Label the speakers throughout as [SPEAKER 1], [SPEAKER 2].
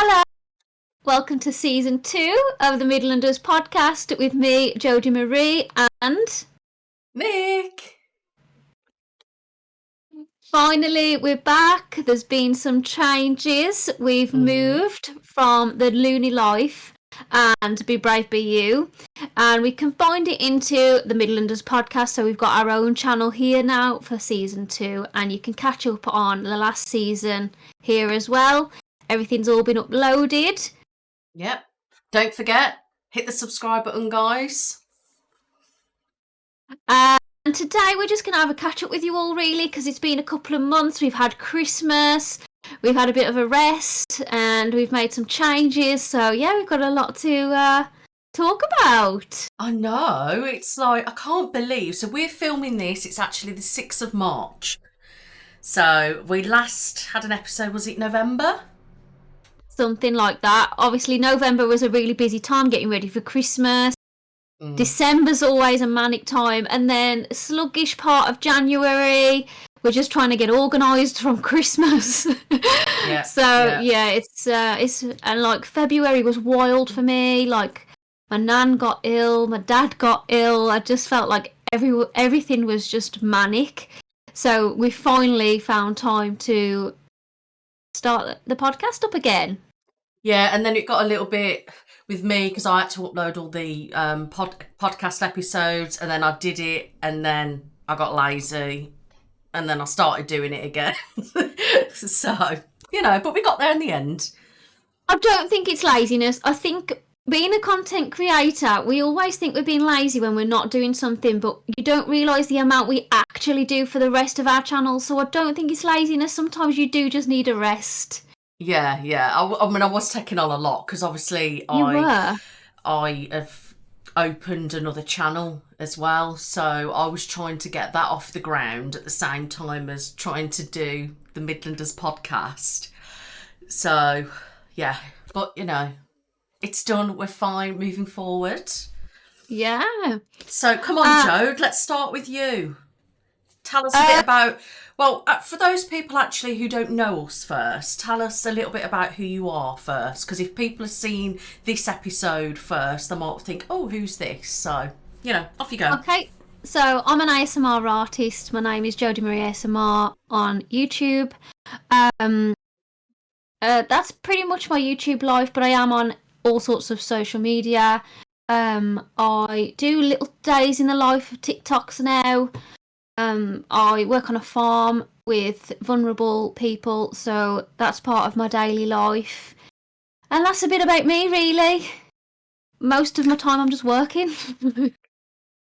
[SPEAKER 1] Hello, welcome to season 2 of the Midlanders Podcast with me, Jodie Marie, and
[SPEAKER 2] Nic.
[SPEAKER 1] Finally we're back. There's been some changes. We've moved from the Loony Life and Be Brave Be You, and we combined it into the Midlanders Podcast, so we've got our own channel here now for season 2, and you can catch up on the last season here as well. Everything's all been uploaded.
[SPEAKER 2] Yep. Don't forget, hit the subscribe button, guys.
[SPEAKER 1] And today we're just going to have a catch up with you all, really, because it's been a couple of months. We've had Christmas, we've had a bit of a rest, and we've made some changes. So, yeah, we've got a lot to talk about.
[SPEAKER 2] I know. It's like, I can't believe. So we're filming this. It's actually the 6th of March. So we last had an episode, was it November?
[SPEAKER 1] Something like that. Obviously, November was a really busy time getting ready for Christmas. December's always a manic time, and then a sluggish part of January. We're just trying to get organised from Christmas. It's and like February was wild for me. Like my nan got ill, my dad got ill. I just felt like everything was just manic. So we finally found time to start the podcast up again.
[SPEAKER 2] Yeah, and then it got a little bit with me because I had to upload all the podcast episodes, and then I did it, and then I got lazy, and then I started doing it again. So, but we got there in the end.
[SPEAKER 1] I don't think it's laziness. I think being a content creator, we always think we're being lazy when we're not doing something, but you don't realise the amount we actually do for the rest of our channel. So I don't think it's laziness. Sometimes you do just need a rest.
[SPEAKER 2] Yeah. I mean, I was taking on a lot because obviously I have opened another channel as well. So I was trying to get that off the ground at the same time as trying to do the Midlanders podcast. So, yeah. But, it's done. We're fine moving forward.
[SPEAKER 1] Yeah.
[SPEAKER 2] So come on, Jode, let's start with you. Tell us a bit about, for those people actually who don't know us first, tell us a little bit about who you are first. Because if people have seen this episode first, they might think, oh, who's this? So, off you go.
[SPEAKER 1] Okay. So I'm an ASMR artist. My name is Jodie Marie ASMR on YouTube. That's pretty much my YouTube life, but I am on all sorts of social media. I do little days in the life of TikToks now. I work on a farm with vulnerable people, so that's part of my daily life. And that's a bit about me, really. Most of my time I'm just working.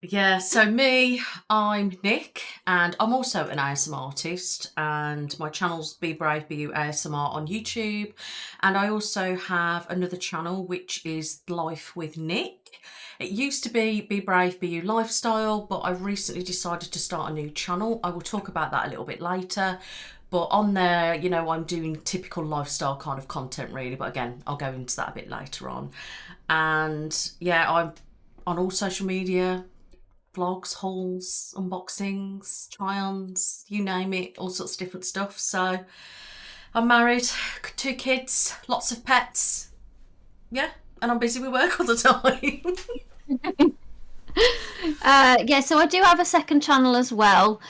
[SPEAKER 2] Yeah, so me, I'm Nic, and I'm also an ASMR artist, and my channel's Be Brave Be You ASMR on YouTube, and I also have another channel which is Life with Nic. It used to be Brave Be You Lifestyle, but I've recently decided to start a new channel. I will talk about that a little bit later, but on there, I'm doing typical lifestyle kind of content really, but again, I'll go into that a bit later on. And yeah, I'm on all social media, vlogs, hauls, unboxings, try-ons, you name it, all sorts of different stuff. So I'm married, 2 kids, lots of pets, yeah, and I'm busy with work all the time.
[SPEAKER 1] So I do have a second channel as well,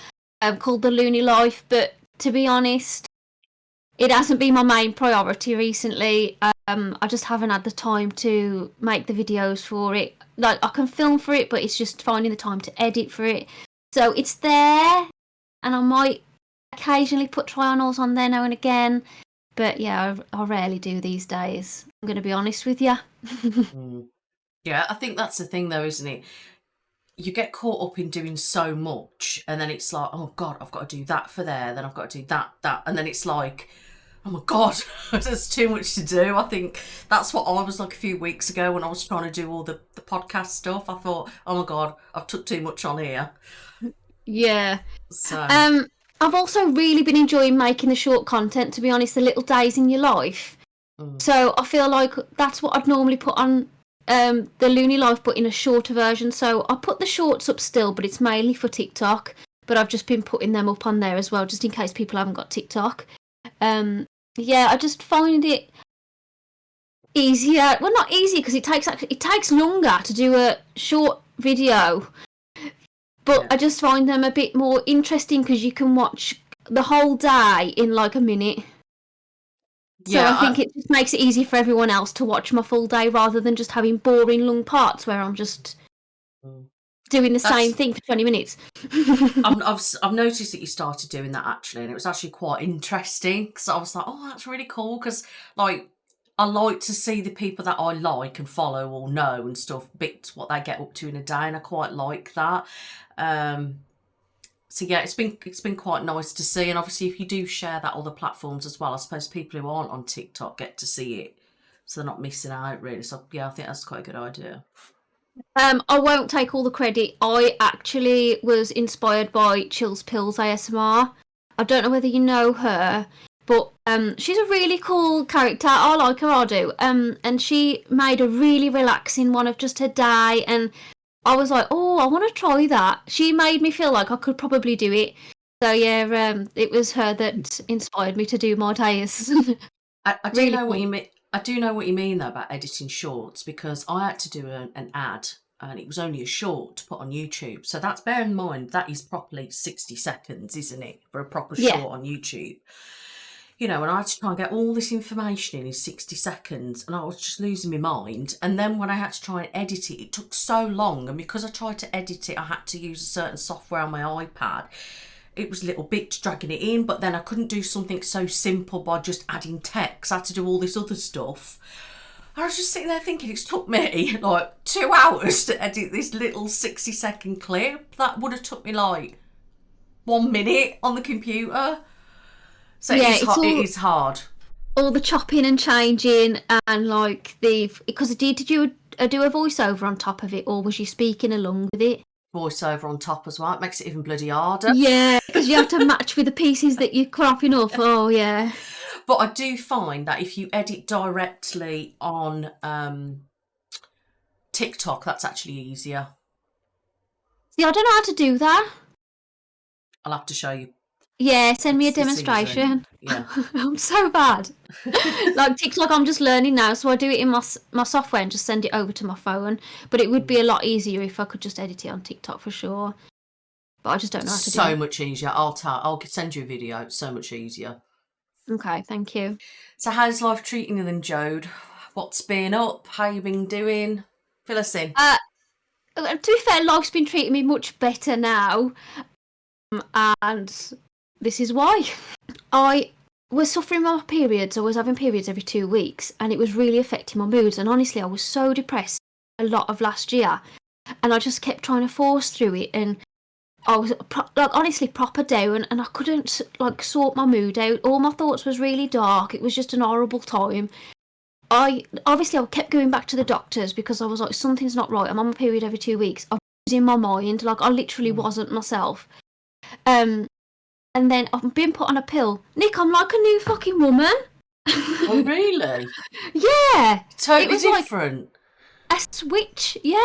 [SPEAKER 1] called The Loony Life, but to be honest, it hasn't been my main priority recently. I just haven't had the time to make the videos for it. Like, I can film for it, but it's just finding the time to edit for it. So it's there, and I might occasionally put try-on-alls on there now and again. But yeah, I rarely do these days. I'm going to be honest with you.
[SPEAKER 2] Yeah, I think that's the thing though, isn't it? You get caught up in doing so much, and then it's like, oh God, I've got to do that for there, then I've got to do that. And then it's like, oh my God, there's too much to do. I think that's what I was like a few weeks ago when I was trying to do all the podcast stuff. I thought, oh my God, I've took too much on here.
[SPEAKER 1] Yeah.
[SPEAKER 2] So
[SPEAKER 1] I've also really been enjoying making the short content, to be honest, the little days in your life. So I feel like that's what I'd normally put on the Loony Life, but in a shorter version. So I put the shorts up still, but it's mainly for TikTok. But I've just been putting them up on there as well, just in case people haven't got TikTok. I just find it easier. Well, not easy because it takes longer to do a short video, but I just find them a bit more interesting because you can watch the whole day in like a minute. So I think it just makes it easy for everyone else to watch my full day rather than just having boring long parts where I'm just doing the same thing for 20 minutes.
[SPEAKER 2] I've noticed that you started doing that actually, and it was actually quite interesting because I was like, oh, that's really cool because like I like to see the people that I like and follow or know and stuff, bits what they get up to in a day, and I quite like that. So yeah, it's been quite nice to see, and obviously if you do share that other platforms as well, I suppose people who aren't on TikTok get to see it, so they're not missing out really. So yeah, I think that's quite a good idea.
[SPEAKER 1] I won't take all the credit. I actually was inspired by Chills Pills ASMR. I don't know whether you know her, but she's a really cool character. I like her, I do. And she made a really relaxing one of just her day, and I was like, oh, I want to try that. She made me feel like I could probably do it. So yeah, it was her that inspired me to do my days.
[SPEAKER 2] I do really know what you mean. I do know what you mean though about editing shorts, because I had to do an ad and it was only a short to put on YouTube. So that's, bear in mind, that is properly 60 seconds, isn't it, for a proper short on YouTube? You know, and I had to try and get all this information in 60 seconds, and I was just losing my mind. And then when I had to try and edit it, it took so long. And because I tried to edit it, I had to use a certain software on my iPad. It was little bits dragging it in, but then I couldn't do something so simple by just adding text. I had to do all this other stuff. I was just sitting there thinking, it's took me like 2 hours to edit this little 60-second clip. That would have took me like 1 minute on the computer. So yeah, it is hard.
[SPEAKER 1] All the chopping and changing, and like because did you do a voiceover on top of it, or was you speaking along with it?
[SPEAKER 2] Voiceover on top as well. It makes it even bloody harder.
[SPEAKER 1] Yeah, because you have to match with the pieces that you're cropping off. Oh yeah.
[SPEAKER 2] But I do find that if you edit directly on TikTok, that's actually easier.
[SPEAKER 1] See, I don't know how to do that.
[SPEAKER 2] I'll have to show you.
[SPEAKER 1] Yeah, send me a demonstration.
[SPEAKER 2] Yeah.
[SPEAKER 1] I'm so bad. Like TikTok, I'm just learning now, so I do it in my software and just send it over to my phone. But it would be a lot easier if I could just edit it on TikTok for sure. But I just don't know how to do it.
[SPEAKER 2] So much easier. I'll send you a video. It's so much easier.
[SPEAKER 1] Okay, thank you.
[SPEAKER 2] So how's life treating you then, Jode? What's been up? How you been doing? Fill us in.
[SPEAKER 1] To be fair, life's been treating me much better now. And this is why. I was suffering my periods. I was having periods every 2 weeks, and it was really affecting my moods. And honestly, I was so depressed a lot of last year, and I just kept trying to force through it. And I was honestly proper down, and I couldn't sort my mood out. All my thoughts was really dark. It was just an horrible time. I kept going back to the doctors because I was like, something's not right. I'm on my period every 2 weeks. I was losing my mind. I literally wasn't myself. And then I've been put on a pill. Nick, I'm like a new fucking woman.
[SPEAKER 2] Oh, really?
[SPEAKER 1] Yeah.
[SPEAKER 2] Totally different.
[SPEAKER 1] Like a switch, yeah.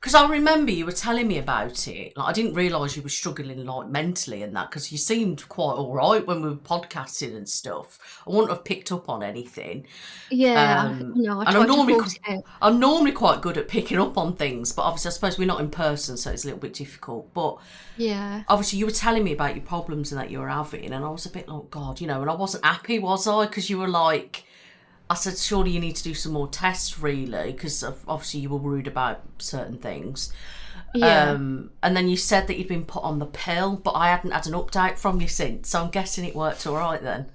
[SPEAKER 2] Because I remember you were telling me about it. Like, I didn't realise you were struggling like mentally and that, because you seemed quite all right when we were podcasting and stuff. I wouldn't have picked up on anything.
[SPEAKER 1] Yeah, no,
[SPEAKER 2] I'm normally quite good at picking up on things, but obviously I suppose we're not in person, so it's a little bit difficult. But
[SPEAKER 1] yeah,
[SPEAKER 2] obviously you were telling me about your problems and that you were having, and I was a bit like, God, you know, and I wasn't happy, was I? Because you were like, I said, surely you need to do some more tests, really, because obviously you were worried about certain things. Yeah. And then you said that you'd been put on the pill, but I hadn't had an update from you since, so I'm guessing it worked all right then.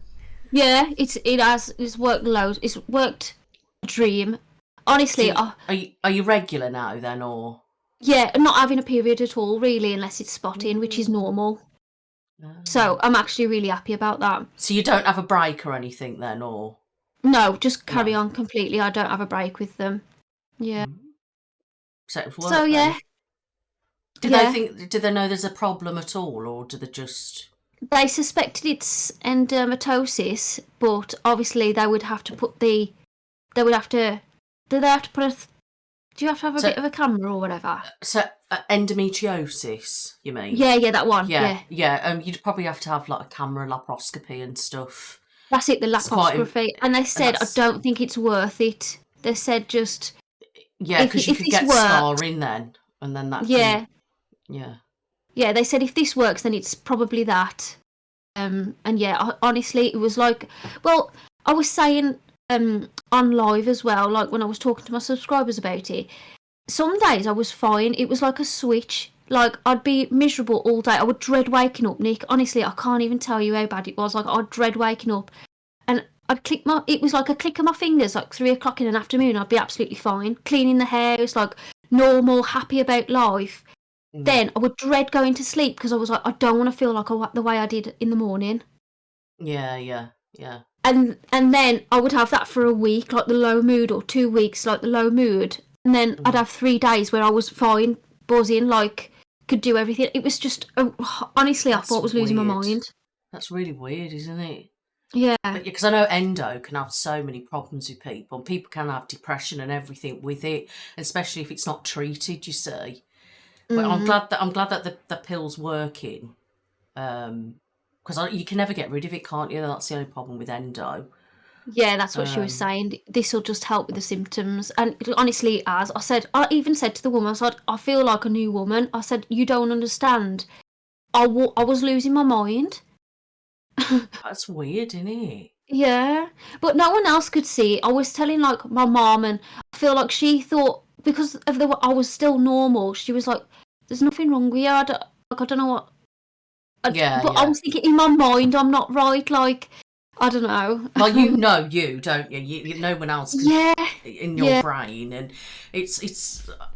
[SPEAKER 1] Yeah, it has. It's worked loads. It's worked a dream. Honestly,
[SPEAKER 2] so are you regular now then, or?
[SPEAKER 1] Yeah, not having a period at all, really, unless it's spotting, which is normal. Oh. So I'm actually really happy about that.
[SPEAKER 2] So you don't have a break or anything then, or?
[SPEAKER 1] No, just carry on completely. I don't have a break with them. Yeah.
[SPEAKER 2] So it worked,
[SPEAKER 1] so yeah.
[SPEAKER 2] Did they know there's a problem at all, or do they just?
[SPEAKER 1] They suspected it's endometriosis, but obviously they would have to put do you have to have a bit of a camera or whatever?
[SPEAKER 2] So endometriosis, you mean?
[SPEAKER 1] Yeah, that one.
[SPEAKER 2] Yeah. You'd probably have to have like a camera laparoscopy and stuff.
[SPEAKER 1] That's it, the laparoscopy. And they said, I don't think it's worth it They said just...
[SPEAKER 2] Yeah, because you could get scarring then. And then that
[SPEAKER 1] Yeah, they said if this works, then it's probably that. And yeah, honestly, it was like... Well, I was saying on live as well, like when I was talking to my subscribers about it, some days I was fine. It was like a switch. Like, I'd be miserable all day. I would dread waking up, Nick. Honestly, I can't even tell you how bad it was. Like, I'd dread waking up. And it was like a click of my fingers, like 3 o'clock in an afternoon, I'd be absolutely fine. Cleaning the house, like normal, happy about life. Then I would dread going to sleep because I was like, I don't want to feel like the way I did in the morning.
[SPEAKER 2] Yeah.
[SPEAKER 1] And then I would have that for a week, like the low mood, or 2 weeks, like the low mood. And then I'd have 3 days where I was fine, buzzing, like could do everything. It was just, honestly, I thought I was losing my mind.
[SPEAKER 2] That's really weird, isn't it?
[SPEAKER 1] Yeah.
[SPEAKER 2] Because I know endo can have so many problems with people. And people can have depression and everything with it, especially if it's not treated, you see. But I'm glad that the pill's working. Because you can never get rid of it, can't you? That's the only problem with endo.
[SPEAKER 1] Yeah, that's what she was saying. This will just help with the symptoms. And honestly, I even said to the woman, I said, I feel like a new woman. I said, you don't understand. I was losing my mind.
[SPEAKER 2] That's weird, isn't it?
[SPEAKER 1] Yeah, but no one else could see it. I was telling like my mom, and I feel like she thought because of I was still normal. She was like, "There's nothing wrong with you." I don't know what. I was thinking in my mind, I'm not right. Like, I don't know.
[SPEAKER 2] Well, you know, don't you? You no one else can, in your brain, and it's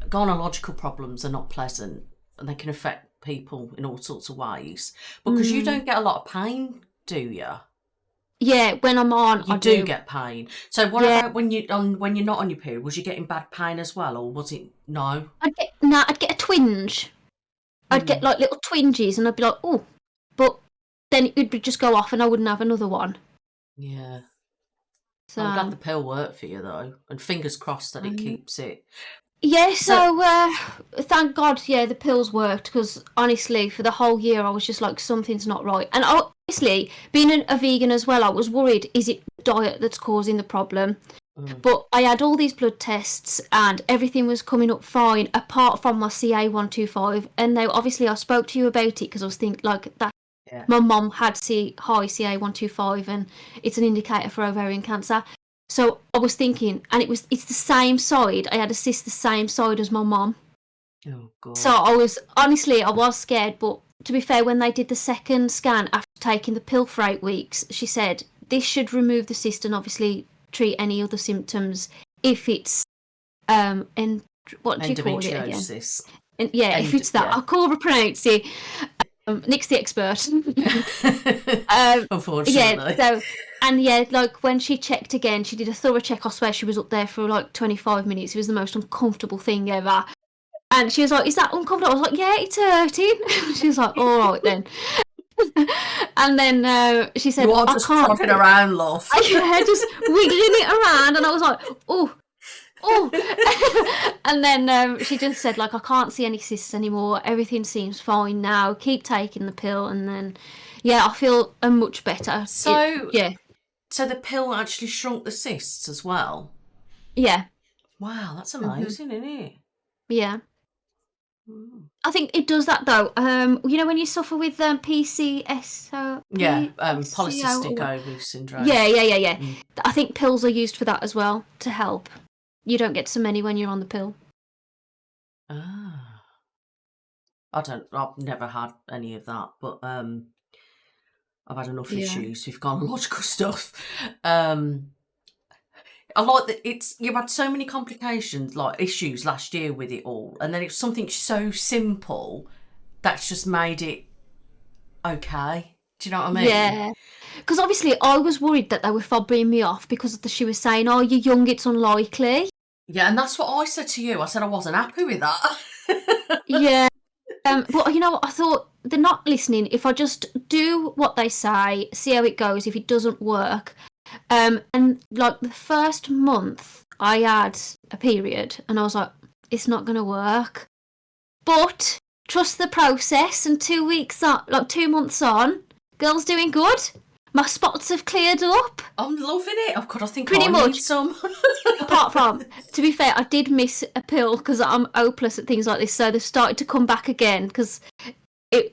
[SPEAKER 2] gynecological problems are not pleasant, and they can affect people in all sorts of ways. Because you don't get a lot of pain, do you?
[SPEAKER 1] Yeah, when I'm on, I
[SPEAKER 2] do get pain. So what about when you're not on your period? Was you getting bad pain as well, or was it no?
[SPEAKER 1] I'd get a twinge. I'd get like little twinges, and I'd be like, oh, but then it would just go off, and I wouldn't have another one.
[SPEAKER 2] Yeah. So I'm glad the pill worked for you though, and fingers crossed that it keeps it.
[SPEAKER 1] Yeah, so thank God, the pills worked, because honestly, for the whole year, I was just like, something's not right. And obviously, being a vegan as well, I was worried, is it diet that's causing the problem? But I had all these blood tests, and everything was coming up fine, apart from my CA125. And now, obviously, I spoke to you about it, because I was thinking, like, that my mum had high CA125, and it's an indicator for ovarian cancer. So I was thinking, and it's the same side. I had a cyst the same side as my mum.
[SPEAKER 2] Oh, God.
[SPEAKER 1] So I was scared, but to be fair, when they did the second scan after taking the pill for 8 weeks, she said, this should remove the cyst and obviously treat any other symptoms if it's, and what do you call it again? And, if it's that. I can't pronounce it. Nick's the expert.
[SPEAKER 2] Unfortunately.
[SPEAKER 1] Yeah, so... And like when she checked again, she did a thorough check. I swear she was up there for like 25 minutes. It was the most uncomfortable thing ever. And she was like, is that uncomfortable? I was like, yeah, it's hurting. She was like, all right then. And then she said,
[SPEAKER 2] I just
[SPEAKER 1] can't.
[SPEAKER 2] Talking around, love.
[SPEAKER 1] Just wiggling it around. And I was like, oh. And then she just said, like, I can't see any cysts anymore. Everything seems fine now. Keep taking the pill. And then, I feel much better.
[SPEAKER 2] So the pill actually shrunk the cysts as well?
[SPEAKER 1] Yeah.
[SPEAKER 2] Wow, that's amazing, isn't it?
[SPEAKER 1] Yeah. I think it does that though. You know when you suffer with PCS?
[SPEAKER 2] Polycystic ovary syndrome.
[SPEAKER 1] Yeah. I think pills are used for that as well, to help. You don't get so many when you're on the pill.
[SPEAKER 2] Ah. I've never had any of that, but I've had enough issues with gynecological stuff. I like that you've had so many complications, like issues last year with it all, and then it's something so simple that's just made it okay. Do you know what I mean?
[SPEAKER 1] Yeah. Because obviously I was worried that they were fobbing me off because she was saying, oh, you're young, it's unlikely.
[SPEAKER 2] Yeah, and that's what I said to you. I said I wasn't happy with that.
[SPEAKER 1] Yeah. But you know what? I thought they're not listening. If I just do what they say, see how it goes, if it doesn't work. And like the first month I had a period and I was like, it's not going to work. But trust the process, and 2 weeks on, like 2 months on, girl's doing good. My spots have cleared up.
[SPEAKER 2] I'm loving it. I think
[SPEAKER 1] pretty
[SPEAKER 2] I
[SPEAKER 1] much
[SPEAKER 2] need some.
[SPEAKER 1] I apart from, to be fair, I did miss a pill because I'm hopeless at things like this. So they've started to come back again because it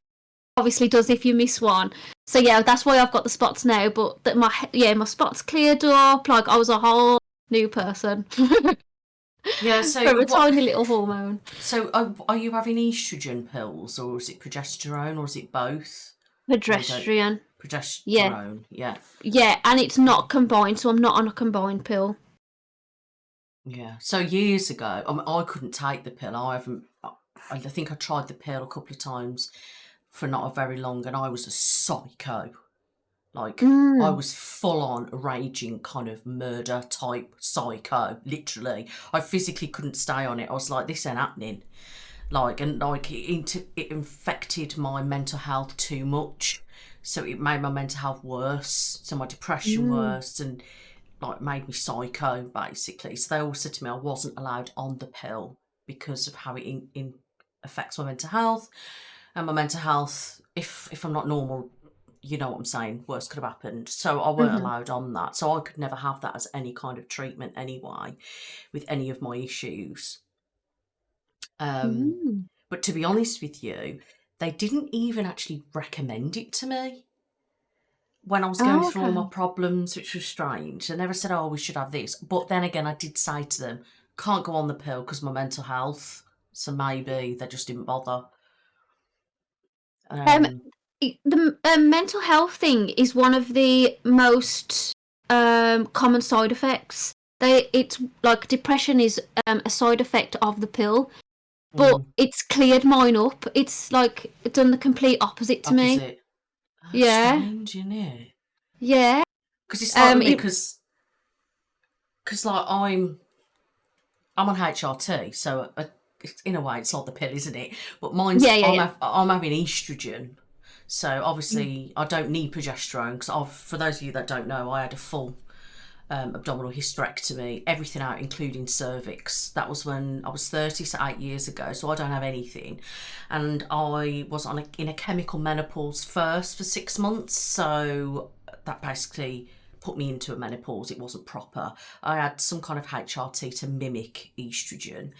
[SPEAKER 1] obviously does if you miss one. So yeah, that's why I've got the spots now. But that my spots cleared up. Like I was a whole new person.
[SPEAKER 2] Yeah, so
[SPEAKER 1] from a tiny little hormone.
[SPEAKER 2] So are you having estrogen pills, or is it progesterone, or is it both?
[SPEAKER 1] Progesterone.
[SPEAKER 2] Progesterone, yeah.
[SPEAKER 1] Yeah, and it's not combined, so I'm not on a combined pill.
[SPEAKER 2] Yeah. So years ago, I couldn't take the pill. I think I tried the pill a couple of times for not a very long, and I was a psycho. Like, I was full on raging kind of murder type psycho, literally. I physically couldn't stay on it. I was like, this ain't happening. Like, and like it infected my mental health too much. So it made my mental health worse. So my depression worse, and like made me psycho, basically. So they all said to me I wasn't allowed on the pill because of how it affects my mental health. And my mental health, if I'm not normal, you know what I'm saying, worse could have happened. So I weren't allowed on that. So I could never have that as any kind of treatment anyway with any of my issues. But to be honest with you, they didn't even actually recommend it to me when I was going through all my problems, which was strange. They never said, oh, we should have this. But then again, I did say to them, can't go on the pill because of my mental health. So maybe they just didn't bother.
[SPEAKER 1] The mental health thing is one of the most common side effects. It's like depression is a side effect of the pill, but it's cleared mine up. It's like done the complete opposite to me.
[SPEAKER 2] That's strange, isn't it?
[SPEAKER 1] Yeah.
[SPEAKER 2] Because it's like because like I'm on HRT, so in a way it's like the pill, isn't it? But mine's I'm having estrogen. So obviously I don't need progesterone because for those of you that don't know, I had a full abdominal hysterectomy, everything out, including cervix. That was when I was 30, so 8 years ago. So I don't have anything. And I was in a chemical menopause first for 6 months. So that basically put me into a menopause. It wasn't proper. I had some kind of HRT to mimic estrogen.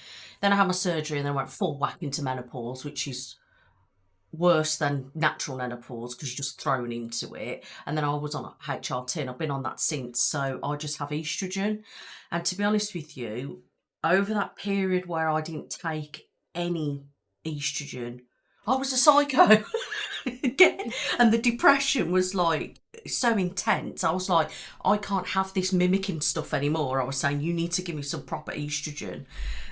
[SPEAKER 2] Then I had my surgery and then I went full whack into menopause, which is worse than natural menopause because you're just thrown into it. And then I was on HRT and I've been on that since. So I just have estrogen. And to be honest with you, over that period where I didn't take any estrogen, I was a psycho again. And the depression was like so intense. I was like, I can't have this mimicking stuff anymore. I was saying, you need to give me some proper estrogen.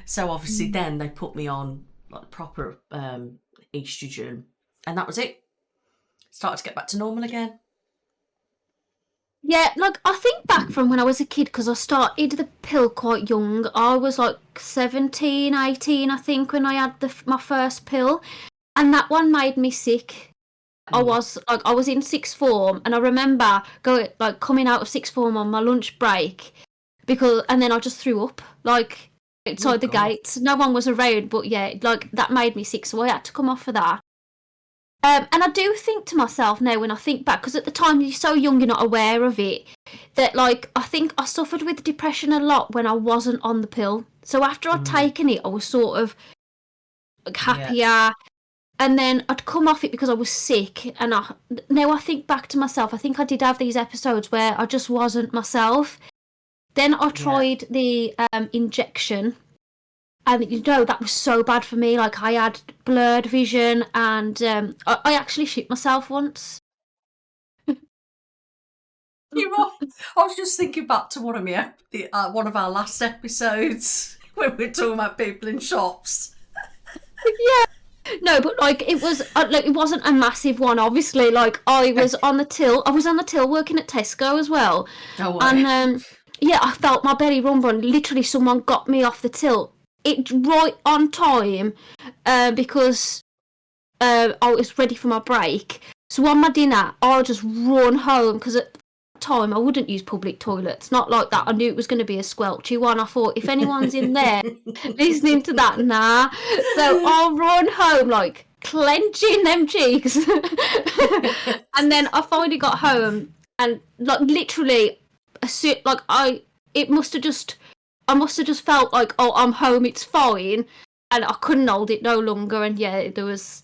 [SPEAKER 2] So obviously then they put me on like proper estrogen, and that was it. Started to get back to normal again.
[SPEAKER 1] Yeah, like I think back from when I was a kid, because I started the pill quite young. I was like 17, 18, I think, when I had my first pill, and that one made me sick. I was in sixth form, and I remember coming out of sixth form on my lunch break, and then I just threw up like outside the gates. No one was around, but yeah, like that made me sick, so I had to come off of that. And I do think to myself now when I think back, because at the time you're so young, you're not aware of it, that like I think I suffered with depression a lot when I wasn't on the pill. So after I'd taken it, I was sort of happier, and then I'd come off it because I was sick. And now I think back to myself, I think I did have these episodes where I just wasn't myself. Then I tried the injection, and that was so bad for me. Like I had blurred vision, and I actually shit myself once.
[SPEAKER 2] You're right. I was just thinking back to one of our last episodes when we were talking about people in shops.
[SPEAKER 1] Yeah. No, but like it wasn't a massive one. Obviously, like I was on the till. I was on the till working at Tesco as well.
[SPEAKER 2] Oh,
[SPEAKER 1] and I felt my belly rumble, and literally someone got me off the till. It right on time, because I was ready for my break. So on my dinner, I just run home because at the time I wouldn't use public toilets. Not like that. I knew it was going to be a squelchy one. I thought if anyone's in there listening to that, nah. So I'll run home like clenching them cheeks, and then I finally got home, and like literally, it must have just I must have just felt like, oh, I'm home, it's fine, and I couldn't hold it no longer. And yeah, there was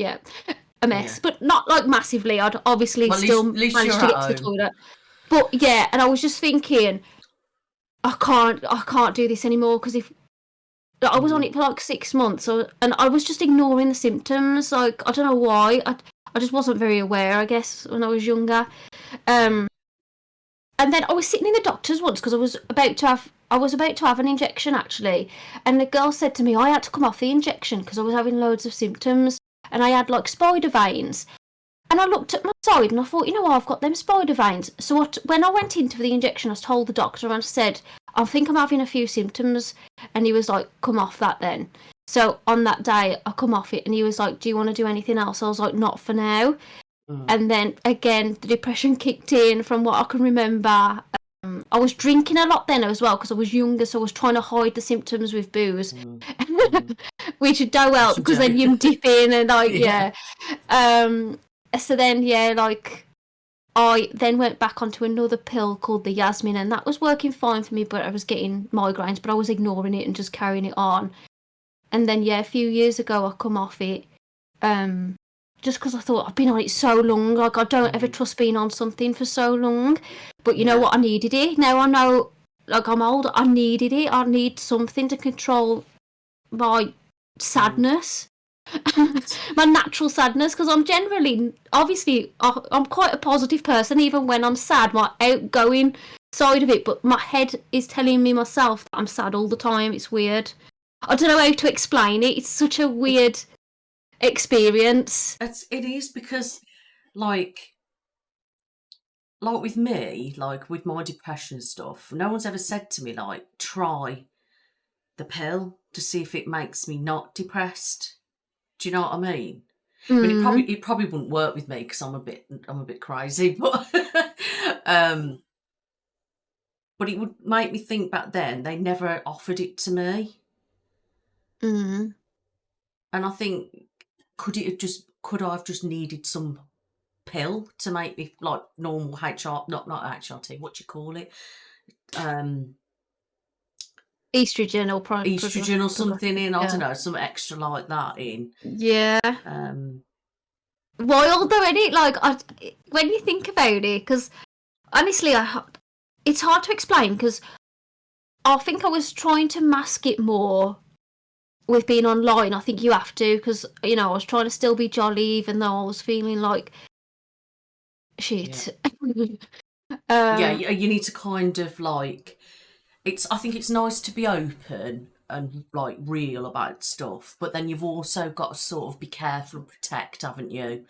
[SPEAKER 1] a mess, but not like massively. I'd obviously still
[SPEAKER 2] least
[SPEAKER 1] managed to get to the toilet. But yeah, and I was just thinking, I can't do this anymore, because if I was on it for like 6 months, and I was just ignoring the symptoms. Like, I don't know why. I just wasn't very aware, I guess, when I was younger. And then I was sitting in the doctor's once, because I was about to have an injection, actually, and the girl said to me I had to come off the injection because I was having loads of symptoms, and I had like spider veins. And I looked at my side and I thought, I've got them spider veins. So when I went into the injection, I told the doctor and I said, I think I'm having a few symptoms. And he was like, come off that then. So on that day, I come off it, and he was like, do you want to do anything else? I was like, not for now. And then again, the depression kicked in from what I can remember. I was drinking a lot then as well, because I was younger, so I was trying to hide the symptoms with booze, which don't help, because then you dip in and like, so then, like, I then went back onto another pill called the Yasmin, and that was working fine for me, but I was getting migraines, but I was ignoring it and just carrying it on. And then, a few years ago, I come off it, just because I thought, I've been on it so long, like, I don't ever trust being on something for so long. But you know what, I needed it. Now I know, like, I'm older, I needed it. I need something to control my sadness. My natural sadness, because I'm generally, obviously, I'm quite a positive person, even when I'm sad, my outgoing side of it, but my head is telling me myself that I'm sad all the time. It's weird. I don't know how to explain it. It's such a weird experience.
[SPEAKER 2] It is, because like with me, like with my depression stuff, no one's ever said to me, like, try the pill to see if it makes me not depressed. Do you know what I mean? I mean, it probably wouldn't work with me, because I'm a bit crazy, but but it would make me think back then they never offered it to me. And I think, could I have just needed some pill to make me like normal not HRT, what do you call it?
[SPEAKER 1] Estrogen
[SPEAKER 2] or something in, I don't know, some extra like that in.
[SPEAKER 1] Wild though, isn't it? Like, when you think about it, because honestly, it's hard to explain, because I think I was trying to mask it more with being online. I think you have to, because I was trying to still be jolly, even though I was feeling like shit.
[SPEAKER 2] You need to kind of like, I think it's nice to be open and like real about stuff, but then you've also got to sort of be careful and protect, haven't you?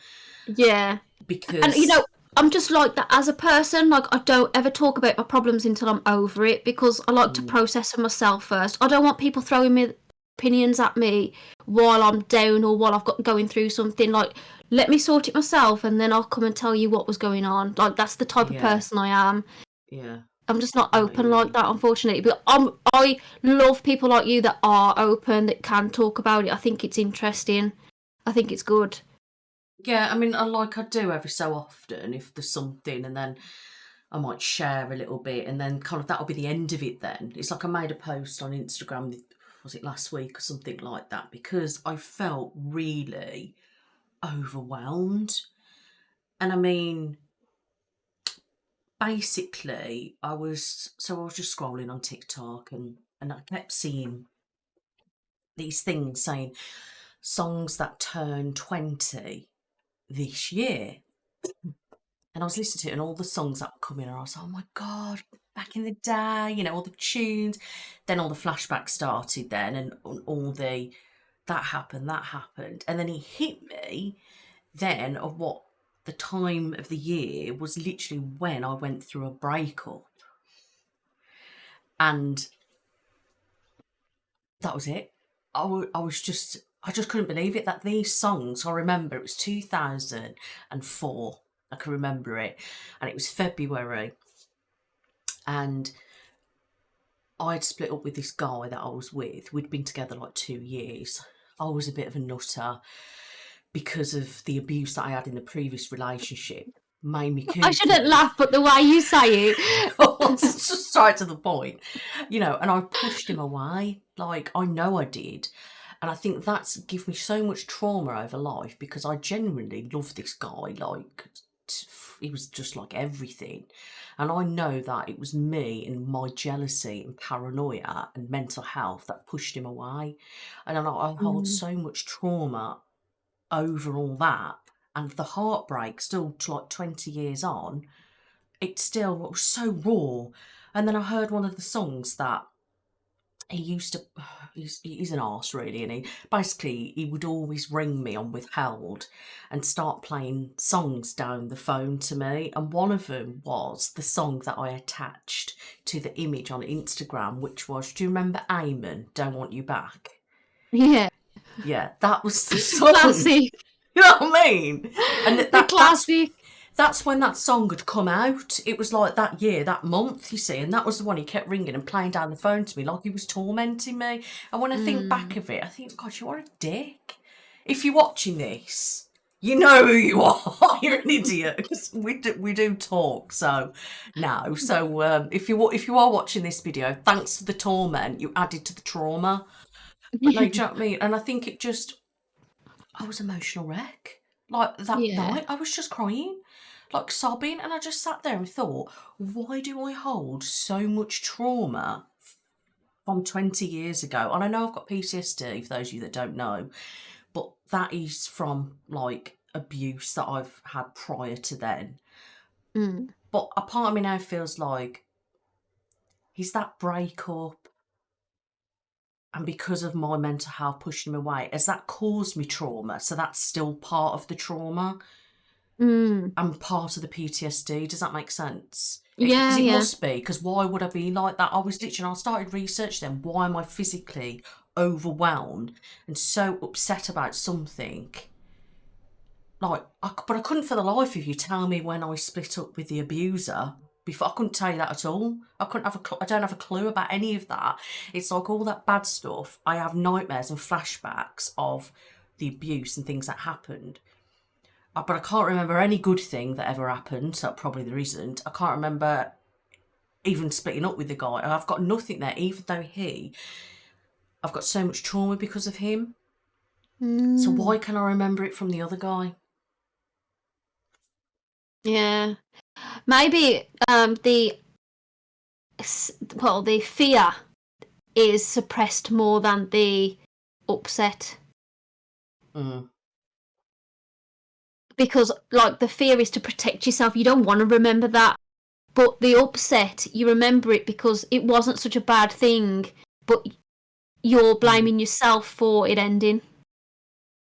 [SPEAKER 1] Yeah.
[SPEAKER 2] Because,
[SPEAKER 1] and I'm just like that as a person. Like, I don't ever talk about my problems until I'm over it, because I like to process them myself first. I don't want people throwing me opinions at me while I'm down, or while I've got going through something. Like, let me sort it myself, and then I'll come and tell you what was going on. Like, that's the type of person I am. I'm just not open like that, unfortunately. But I love people like you that are open, that can talk about it. I think it's interesting. I think it's good.
[SPEAKER 2] Yeah, I mean, I do every so often, if there's something, and then I might share a little bit, and then kind of that'll be the end of it then. It's like I made a post on Instagram, was it last week or something like that, because I felt really overwhelmed. And I mean, basically, I was just scrolling on TikTok, and I kept seeing these things saying songs that turn 20 this year. And I was listening to it, and all the songs that were coming, and I was like, oh my God, back in the day, all the tunes. Then all the flashbacks started then, and all the, that happened. And then it hit me then of what the time of the year was, literally when I went through a breakup. And that was it. I just couldn't believe it, that these songs, I remember it was 2004. I can remember it. And it was February. And I'd split up with this guy that I was with. We'd been together like 2 years. I was a bit of a nutter because of the abuse that I had in the previous relationship. Made me
[SPEAKER 1] I shouldn't laugh, but the way you say it.
[SPEAKER 2] It's just straight to the point, and I pushed him away. Like, I know I did. And I think that's given me so much trauma over life, because I genuinely love this guy. Like, he was just like everything. And I know that it was me and my jealousy and paranoia and mental health that pushed him away. And I hold so much trauma over all that. And the heartbreak, still like 20 years on, it still was so raw. And then I heard one of the songs that he used to, he's an arse really, and he would always ring me on withheld and start playing songs down the phone to me, and one of them was the song that I attached to the image on Instagram, which was, do you remember Eamon, Don't Want You Back?
[SPEAKER 1] Yeah.
[SPEAKER 2] Yeah, that was the song.
[SPEAKER 1] Classic.
[SPEAKER 2] You know what I mean? And
[SPEAKER 1] The classic.
[SPEAKER 2] That's when that song had come out. It was like that year, that month, you see, and that was the one he kept ringing and playing down the phone to me like he was tormenting me. And when I think back of it, I think, God, you are a dick. If you're watching this, you know who you are. You're an idiot. We do talk, so no. So if you are watching this video, thanks for the torment you added to the trauma. But no, do you know what I mean? And I think I was emotional wreck. Like that night, I was just crying, like sobbing, and I just sat there and thought, why do I hold so much trauma from 20 years ago? And I know I've got PTSD, for those of you that don't know, but that is from like abuse that I've had prior to then. But a part of me now feels like, is that breakup, and because of my mental health pushing him away, has that caused me trauma? So that's still part of the trauma and part of the PTSD. Does that make sense?
[SPEAKER 1] Yeah,
[SPEAKER 2] Because it must be, because why would I be like that? I started research then. Why am I physically overwhelmed and so upset about something? Like, but I couldn't for the life of you tell me when I split up with the abuser. Before, I couldn't tell you that at all. I don't have a clue about any of that. It's like all that bad stuff. I have nightmares and flashbacks of the abuse and things that happened. But I can't remember any good thing that ever happened. So probably there isn't. I can't remember even splitting up with the guy. I've got nothing there, even though I've got so much trauma because of him. So why can I remember it from the other guy?
[SPEAKER 1] Yeah. Maybe the fear is suppressed more than the upset. Because like the fear is to protect yourself. You don't want to remember that. But the upset, you remember it because it wasn't such a bad thing, but you're blaming yourself for it ending.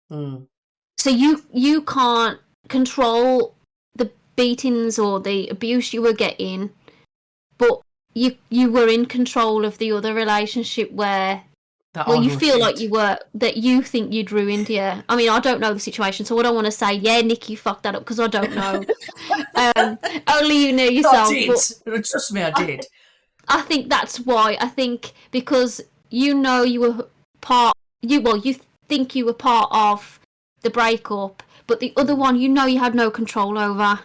[SPEAKER 1] So you can't control the beatings or the abuse you were getting, but you were in control of the other relationship where you feel like you were, that you think you'd ruined. Yeah, I mean, I don't know the situation, so I don't want to say, yeah, Nick, you fucked that up, because I don't know. Only you know yourself.
[SPEAKER 2] I did. Trust me, I did.
[SPEAKER 1] I think that's why. I think because you were you think you were part of the breakup, but the other one, you had no control over.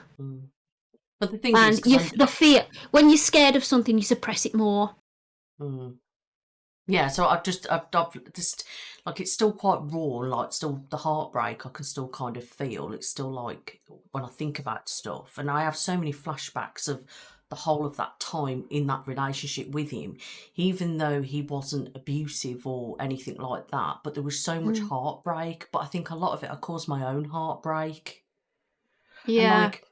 [SPEAKER 2] But the thing
[SPEAKER 1] is, the fear, when you're scared of something, you suppress it more.
[SPEAKER 2] Yeah, so I've just like, it's still quite raw, like still the heartbreak I can still kind of feel. It's still like when I think about stuff, and I have so many flashbacks of the whole of that time in that relationship with him, even though he wasn't abusive or anything like that, but there was so much heartbreak. But I think a lot of it I caused my own heartbreak.
[SPEAKER 1] Yeah.
[SPEAKER 2] And like,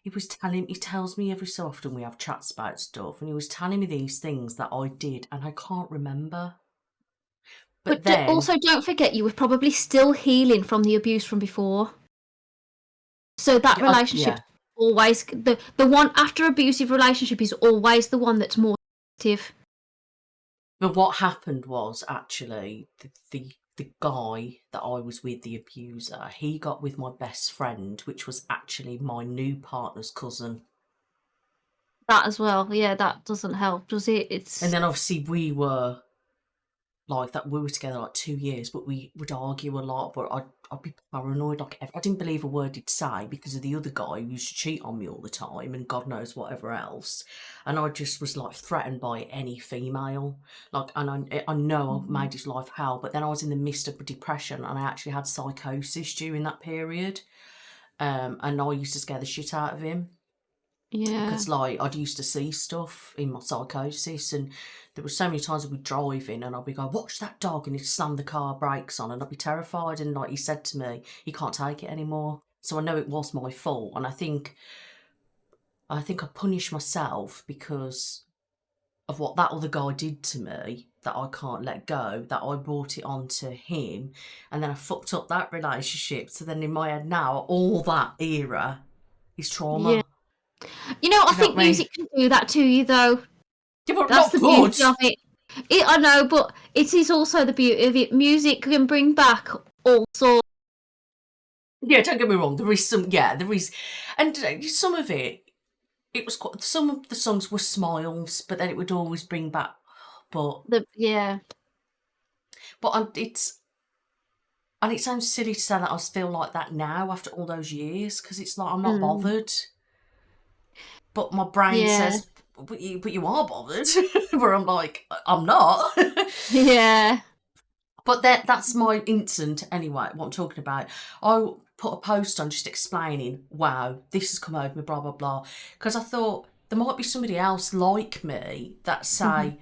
[SPEAKER 2] he tells me every so often, we have chats about stuff, and he was telling me these things that I did and I can't remember. But then
[SPEAKER 1] also, don't forget, you were probably still healing from the abuse from before. So that relationship always, the one after abusive relationship is always the one that's more active.
[SPEAKER 2] But what happened was actually the guy that I was with, the abuser, he got with my best friend, which was actually my new partner's cousin.
[SPEAKER 1] That as well, yeah, that doesn't help, does it?
[SPEAKER 2] And then obviously we were like that. We were together like 2 years, but we would argue a lot. But I'd be paranoid. Like, I didn't believe a word he'd say because of the other guy who used to cheat on me all the time and God knows whatever else. And I just was like threatened by any female. Like, and I know I made his life hell, but then I was in the midst of depression and I actually had psychosis during that period. And I used to scare the shit out of him.
[SPEAKER 1] Yeah.
[SPEAKER 2] Because like I'd used to see stuff in my psychosis, and there were so many times I'd be driving and I'd be going, watch that dog, and he'd slam the car brakes on and I'd be terrified, and like he said to me, he can't take it anymore. So I know it was my fault, and I think I punished myself because of what that other guy did to me, that I can't let go, that I brought it on to him, and then I fucked up that relationship. So then in my head now, all that era is trauma.
[SPEAKER 1] Yeah. You know, I think music can do that to you, though.
[SPEAKER 2] Yeah, but
[SPEAKER 1] that's
[SPEAKER 2] not
[SPEAKER 1] the
[SPEAKER 2] good.
[SPEAKER 1] beauty of it. I know, but it is also the beauty of it. Music can bring back all sorts.
[SPEAKER 2] Yeah, don't get me wrong. There is some, and some of it was quite. Some of the songs were smiles, but then it would always bring back. But it sounds silly to say that I feel like that now after all those years, because it's like I'm not bothered. But my brain says, but you are bothered. Where I'm like, I'm not.
[SPEAKER 1] Yeah.
[SPEAKER 2] But that's my instant anyway, what I'm talking about. I put a post on just explaining, wow, this has come over me, blah, blah, blah. Because I thought there might be somebody else like me that say,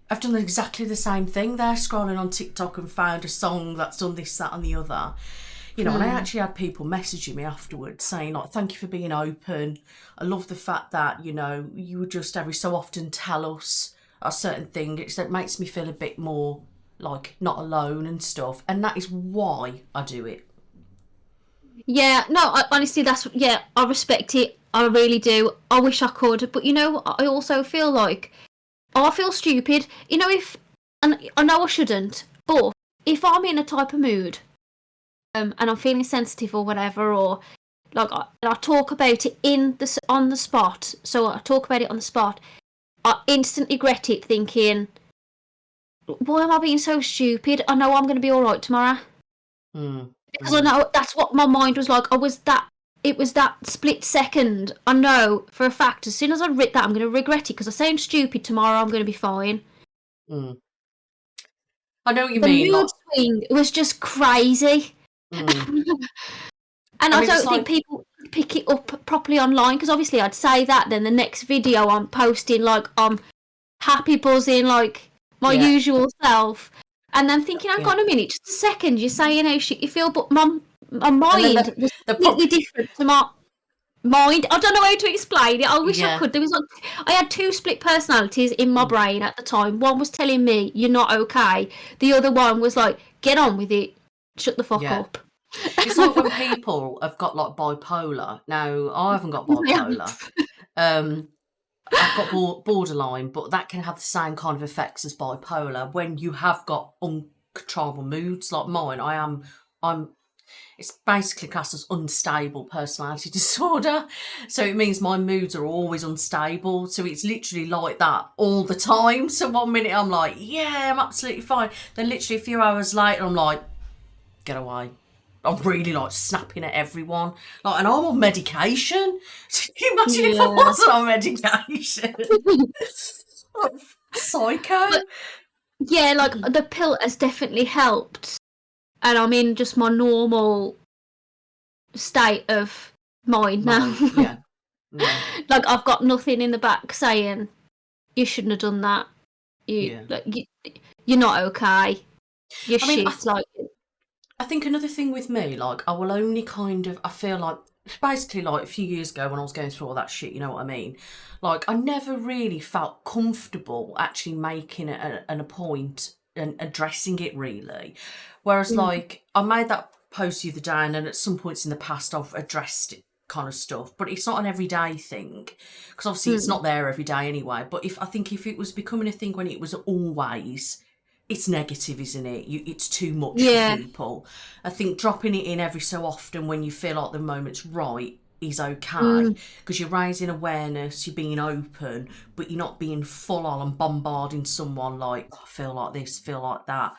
[SPEAKER 2] I've done exactly the same thing. They're scrolling on TikTok and found a song that's done this, that and the other. You know, and I actually had people messaging me afterwards saying, like, thank you for being open. I love the fact that, you know, you would just every so often tell us a certain thing. It makes me feel a bit more, like, not alone and stuff. And that is why I do it.
[SPEAKER 1] Yeah, no, honestly, I respect it. I really do. I wish I could. But, you know, I also feel like, I feel stupid. You know, and I know I shouldn't, but if I'm in a type of mood, and I'm feeling sensitive or whatever, or like I talk about it on the spot. So I talk about it on the spot. I instantly regret it, thinking, "Why am I being so stupid? I know I'm going to be all right tomorrow." Because I know that's what my mind was like. It was that split second. I know for a fact, as soon as I read that, I'm going to regret it because I sound stupid tomorrow. I'm going to be fine.
[SPEAKER 2] I know what you mean.
[SPEAKER 1] The mood swing was just crazy. And I don't think people pick it up properly online, because obviously I'd say that, then the next video I'm posting like I'm happy buzzing like my usual self, and then thinking, hang on a minute, just a second, you're saying how shit you feel, but my mind was completely different to my mind. I don't know how to explain it. I wish I could. There was I had two split personalities in my brain at the time. One was telling me you're not okay. The other one was like, get on with it, shut the fuck up.
[SPEAKER 2] It's like when people have got like bipolar. Now, I haven't got bipolar. I've got borderline, but that can have the same kind of effects as bipolar when you have got uncontrollable moods like mine. It's basically classed as unstable personality disorder. So it means my moods are always unstable. So it's literally like that all the time. So one minute I'm like, yeah, I'm absolutely fine. Then literally a few hours later I'm like, get away. I'm really like snapping at everyone. Like, and I'm on medication. Can you imagine if I wasn't on medication? Psycho.
[SPEAKER 1] But, like the pill has definitely helped. And I'm in just my normal state of mind now. Like I've got nothing in the back saying you shouldn't have done that. You're not okay. You're shit.
[SPEAKER 2] I think another thing with me, like, I will only I feel like, basically, like, a few years ago when I was going through all that shit, you know what I mean? Like, I never really felt comfortable actually making a point and addressing it, really. Whereas, like, I made that post the other day, and then at some points in the past I've addressed it kind of stuff, but it's not an everyday thing, because obviously it's not there every day anyway. But if it was becoming a thing when it was always... It's negative, isn't it? It's too much for people. I think dropping it in every so often when you feel like the moment's right is okay, because you're raising awareness, you're being open, but you're not being full on and bombarding someone like, oh, I feel like this, feel like that.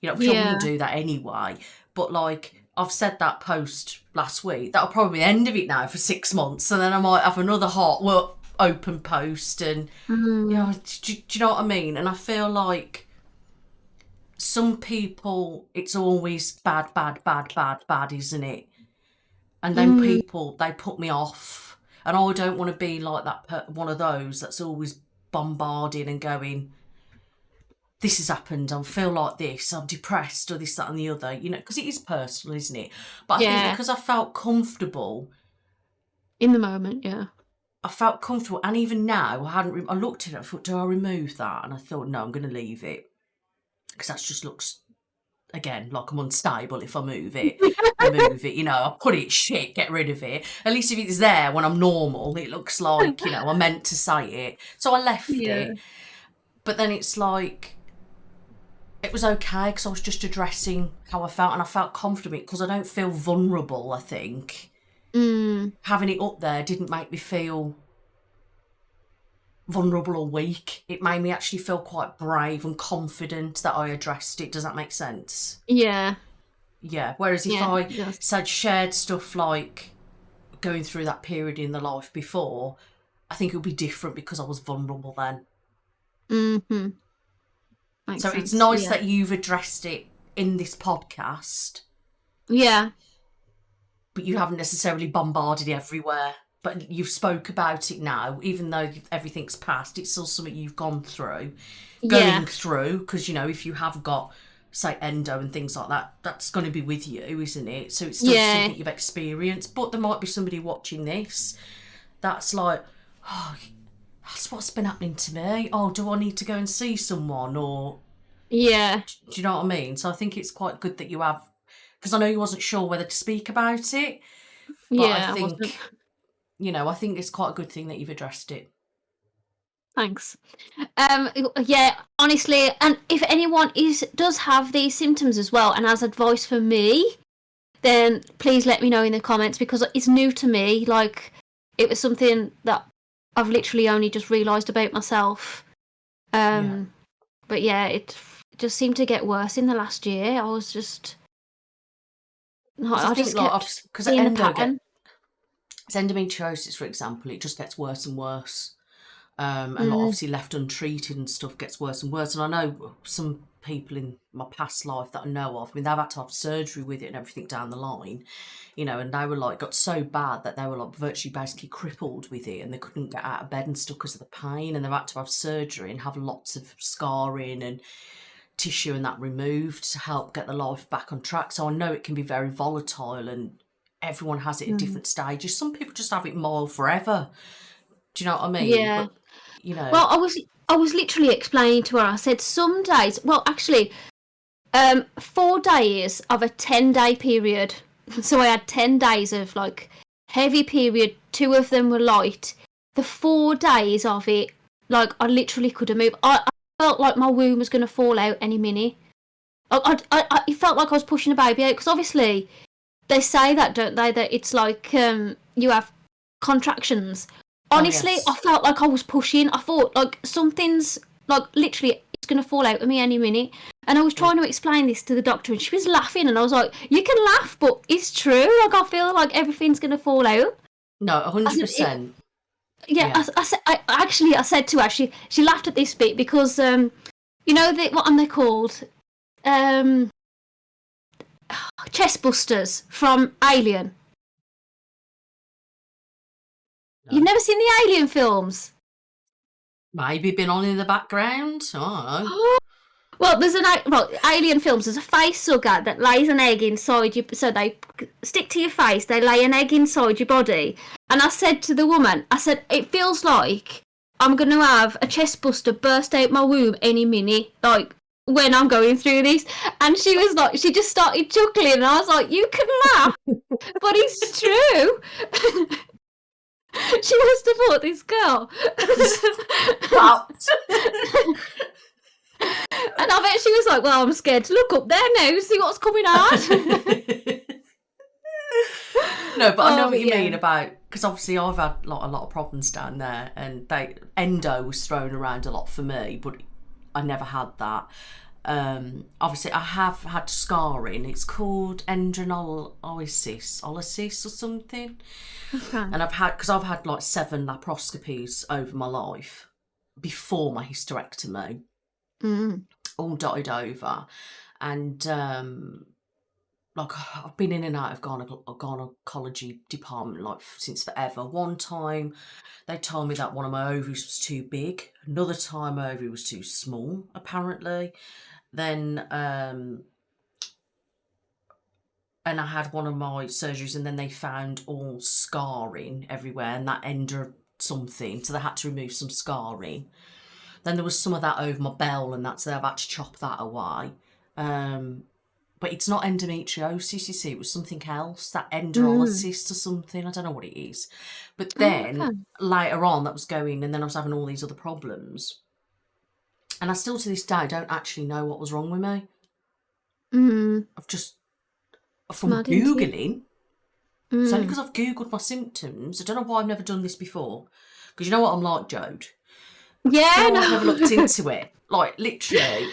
[SPEAKER 2] You know, which I wouldn't do that anyway. But like, I've said that post last week. That'll probably be the end of it now for 6 months, and then I might have another open post, and you know, do you know what I mean? And I feel like some people, it's always bad, isn't it? And then people, they put me off, and I don't want to be like that. One of those that's always bombarding and going, this has happened, I feel like this, I'm depressed, or this, that and the other, you know, because it is personal, isn't it? But I think because I felt comfortable
[SPEAKER 1] in the moment,
[SPEAKER 2] I felt comfortable, and even now I looked at it, I thought, do I remove that? And I thought, no, I'm going to leave it, because that just looks, again, like I'm unstable if I move it. Remove it, you know, I put it, shit, get rid of it. At least if it's there when I'm normal, it looks like, you know, I meant to say it. So I left it. But then it's like, it was okay, because I was just addressing how I felt, and I felt confident because I don't feel vulnerable, I think. Having it up there didn't make me feel vulnerable or weak. It made me actually feel quite brave and confident that I addressed it. Does that make sense?
[SPEAKER 1] Yeah.
[SPEAKER 2] Whereas if I shared stuff like going through that period in the life before, I think it would be different because I was vulnerable then.
[SPEAKER 1] Makes
[SPEAKER 2] so
[SPEAKER 1] sense.
[SPEAKER 2] It's nice that you've addressed it in this podcast.
[SPEAKER 1] Yeah.
[SPEAKER 2] But you haven't necessarily bombarded everywhere. But you've spoke about it now, even though everything's passed, it's still something you've gone through. Going through, because, you know, if you have got, say, endo and things like that, that's going to be with you, isn't it? So it's still something you've experienced. But there might be somebody watching this that's like, oh, that's what's been happening to me. Oh, do I need to go and see someone? Or do you know what I mean? So I think it's quite good that you have, because I know you wasn't sure whether to speak about it. But I think, you know, I think it's quite a good thing that you've addressed it.
[SPEAKER 1] Thanks. Honestly, and if anyone does have these symptoms as well and has advice for me, then please let me know in the comments, because it's new to me. Like, it was something that I've literally only just realised about myself. But it just seemed to get worse in the last year. I was just... I just kept seeing the pattern.
[SPEAKER 2] Endometriosis, for example, it just gets worse and worse. And obviously left untreated and stuff gets worse and worse. And I know some people in my past life that I know of, I mean, they've had to have surgery with it and everything down the line, you know, and they were like, got so bad that they were like virtually basically crippled with it, and they couldn't get out of bed and stuff because of the pain, and they've had to have surgery and have lots of scarring and tissue and that removed to help get the life back on track. So I know it can be very volatile, and everyone has it at different stages. Some people just have it mild forever. Do you know what I mean?
[SPEAKER 1] Yeah.
[SPEAKER 2] But, you know.
[SPEAKER 1] Well, I was literally explaining to her. I said some days. Well, actually, 4 days of a 10-day period. So I had 10 days of like heavy period. 2 of them were light. The 4 days of it, like, I literally couldn't move. I felt like my womb was going to fall out any minute. It felt like I was pushing a baby out, because obviously they say that, don't they? That it's like you have contractions. Honestly, I felt like I was pushing. I thought, like, something's, like, literally, it's going to fall out of me any minute. And I was trying to explain this to the doctor, and she was laughing, and I was like, you can laugh, but it's true. Like, I feel like everything's going to fall out.
[SPEAKER 2] No, 100%.
[SPEAKER 1] I said to her, she laughed at this bit, because, you know, what are they called? Chest busters from Alien. No. You've never seen the Alien films?
[SPEAKER 2] Maybe been on in the background. I don't know.
[SPEAKER 1] Well, there's Alien films. There's a face hugger that lays an egg inside you. So they stick to your face. They lay an egg inside your body. And I said to the woman, it feels like I'm going to have a chest buster burst out my womb any minute, like, when I'm going through this. And she was like, she just started chuckling. And I was like, you can laugh, but it's true. She must have thought, this girl. And I bet she was like, well, I'm scared to look up there now to see what's coming out.
[SPEAKER 2] No, but I know what you mean about, because obviously I've had a lot of problems down there, and endo was thrown around a lot for me, but I never had that. obviously I have had scarring. It's called endometriosis or something.
[SPEAKER 1] Okay.
[SPEAKER 2] And I've had like 7 laparoscopies over my life before my hysterectomy, all dotted over. And like I've been in and out of gynecology department like since forever. One time they told me that one of my ovaries was too big. Another time my ovary was too small, apparently. Then and I had one of my surgeries, and then they found all scarring everywhere, and that ended something, so they had to remove some scarring. Then there was some of that over my bowel, and so they've had to chop that away. But it's not endometriosis, you see, it was something else, that endometriosis or something, I don't know what it is. But then later on that was going, and then I was having all these other problems. And I still to this day don't actually know what was wrong with me. I've just, from Googling, it's only because I've Googled my symptoms. I don't know why I've never done this before. Because you know what I'm like, Jode?
[SPEAKER 1] Yeah,
[SPEAKER 2] I've never looked into it. Like, literally.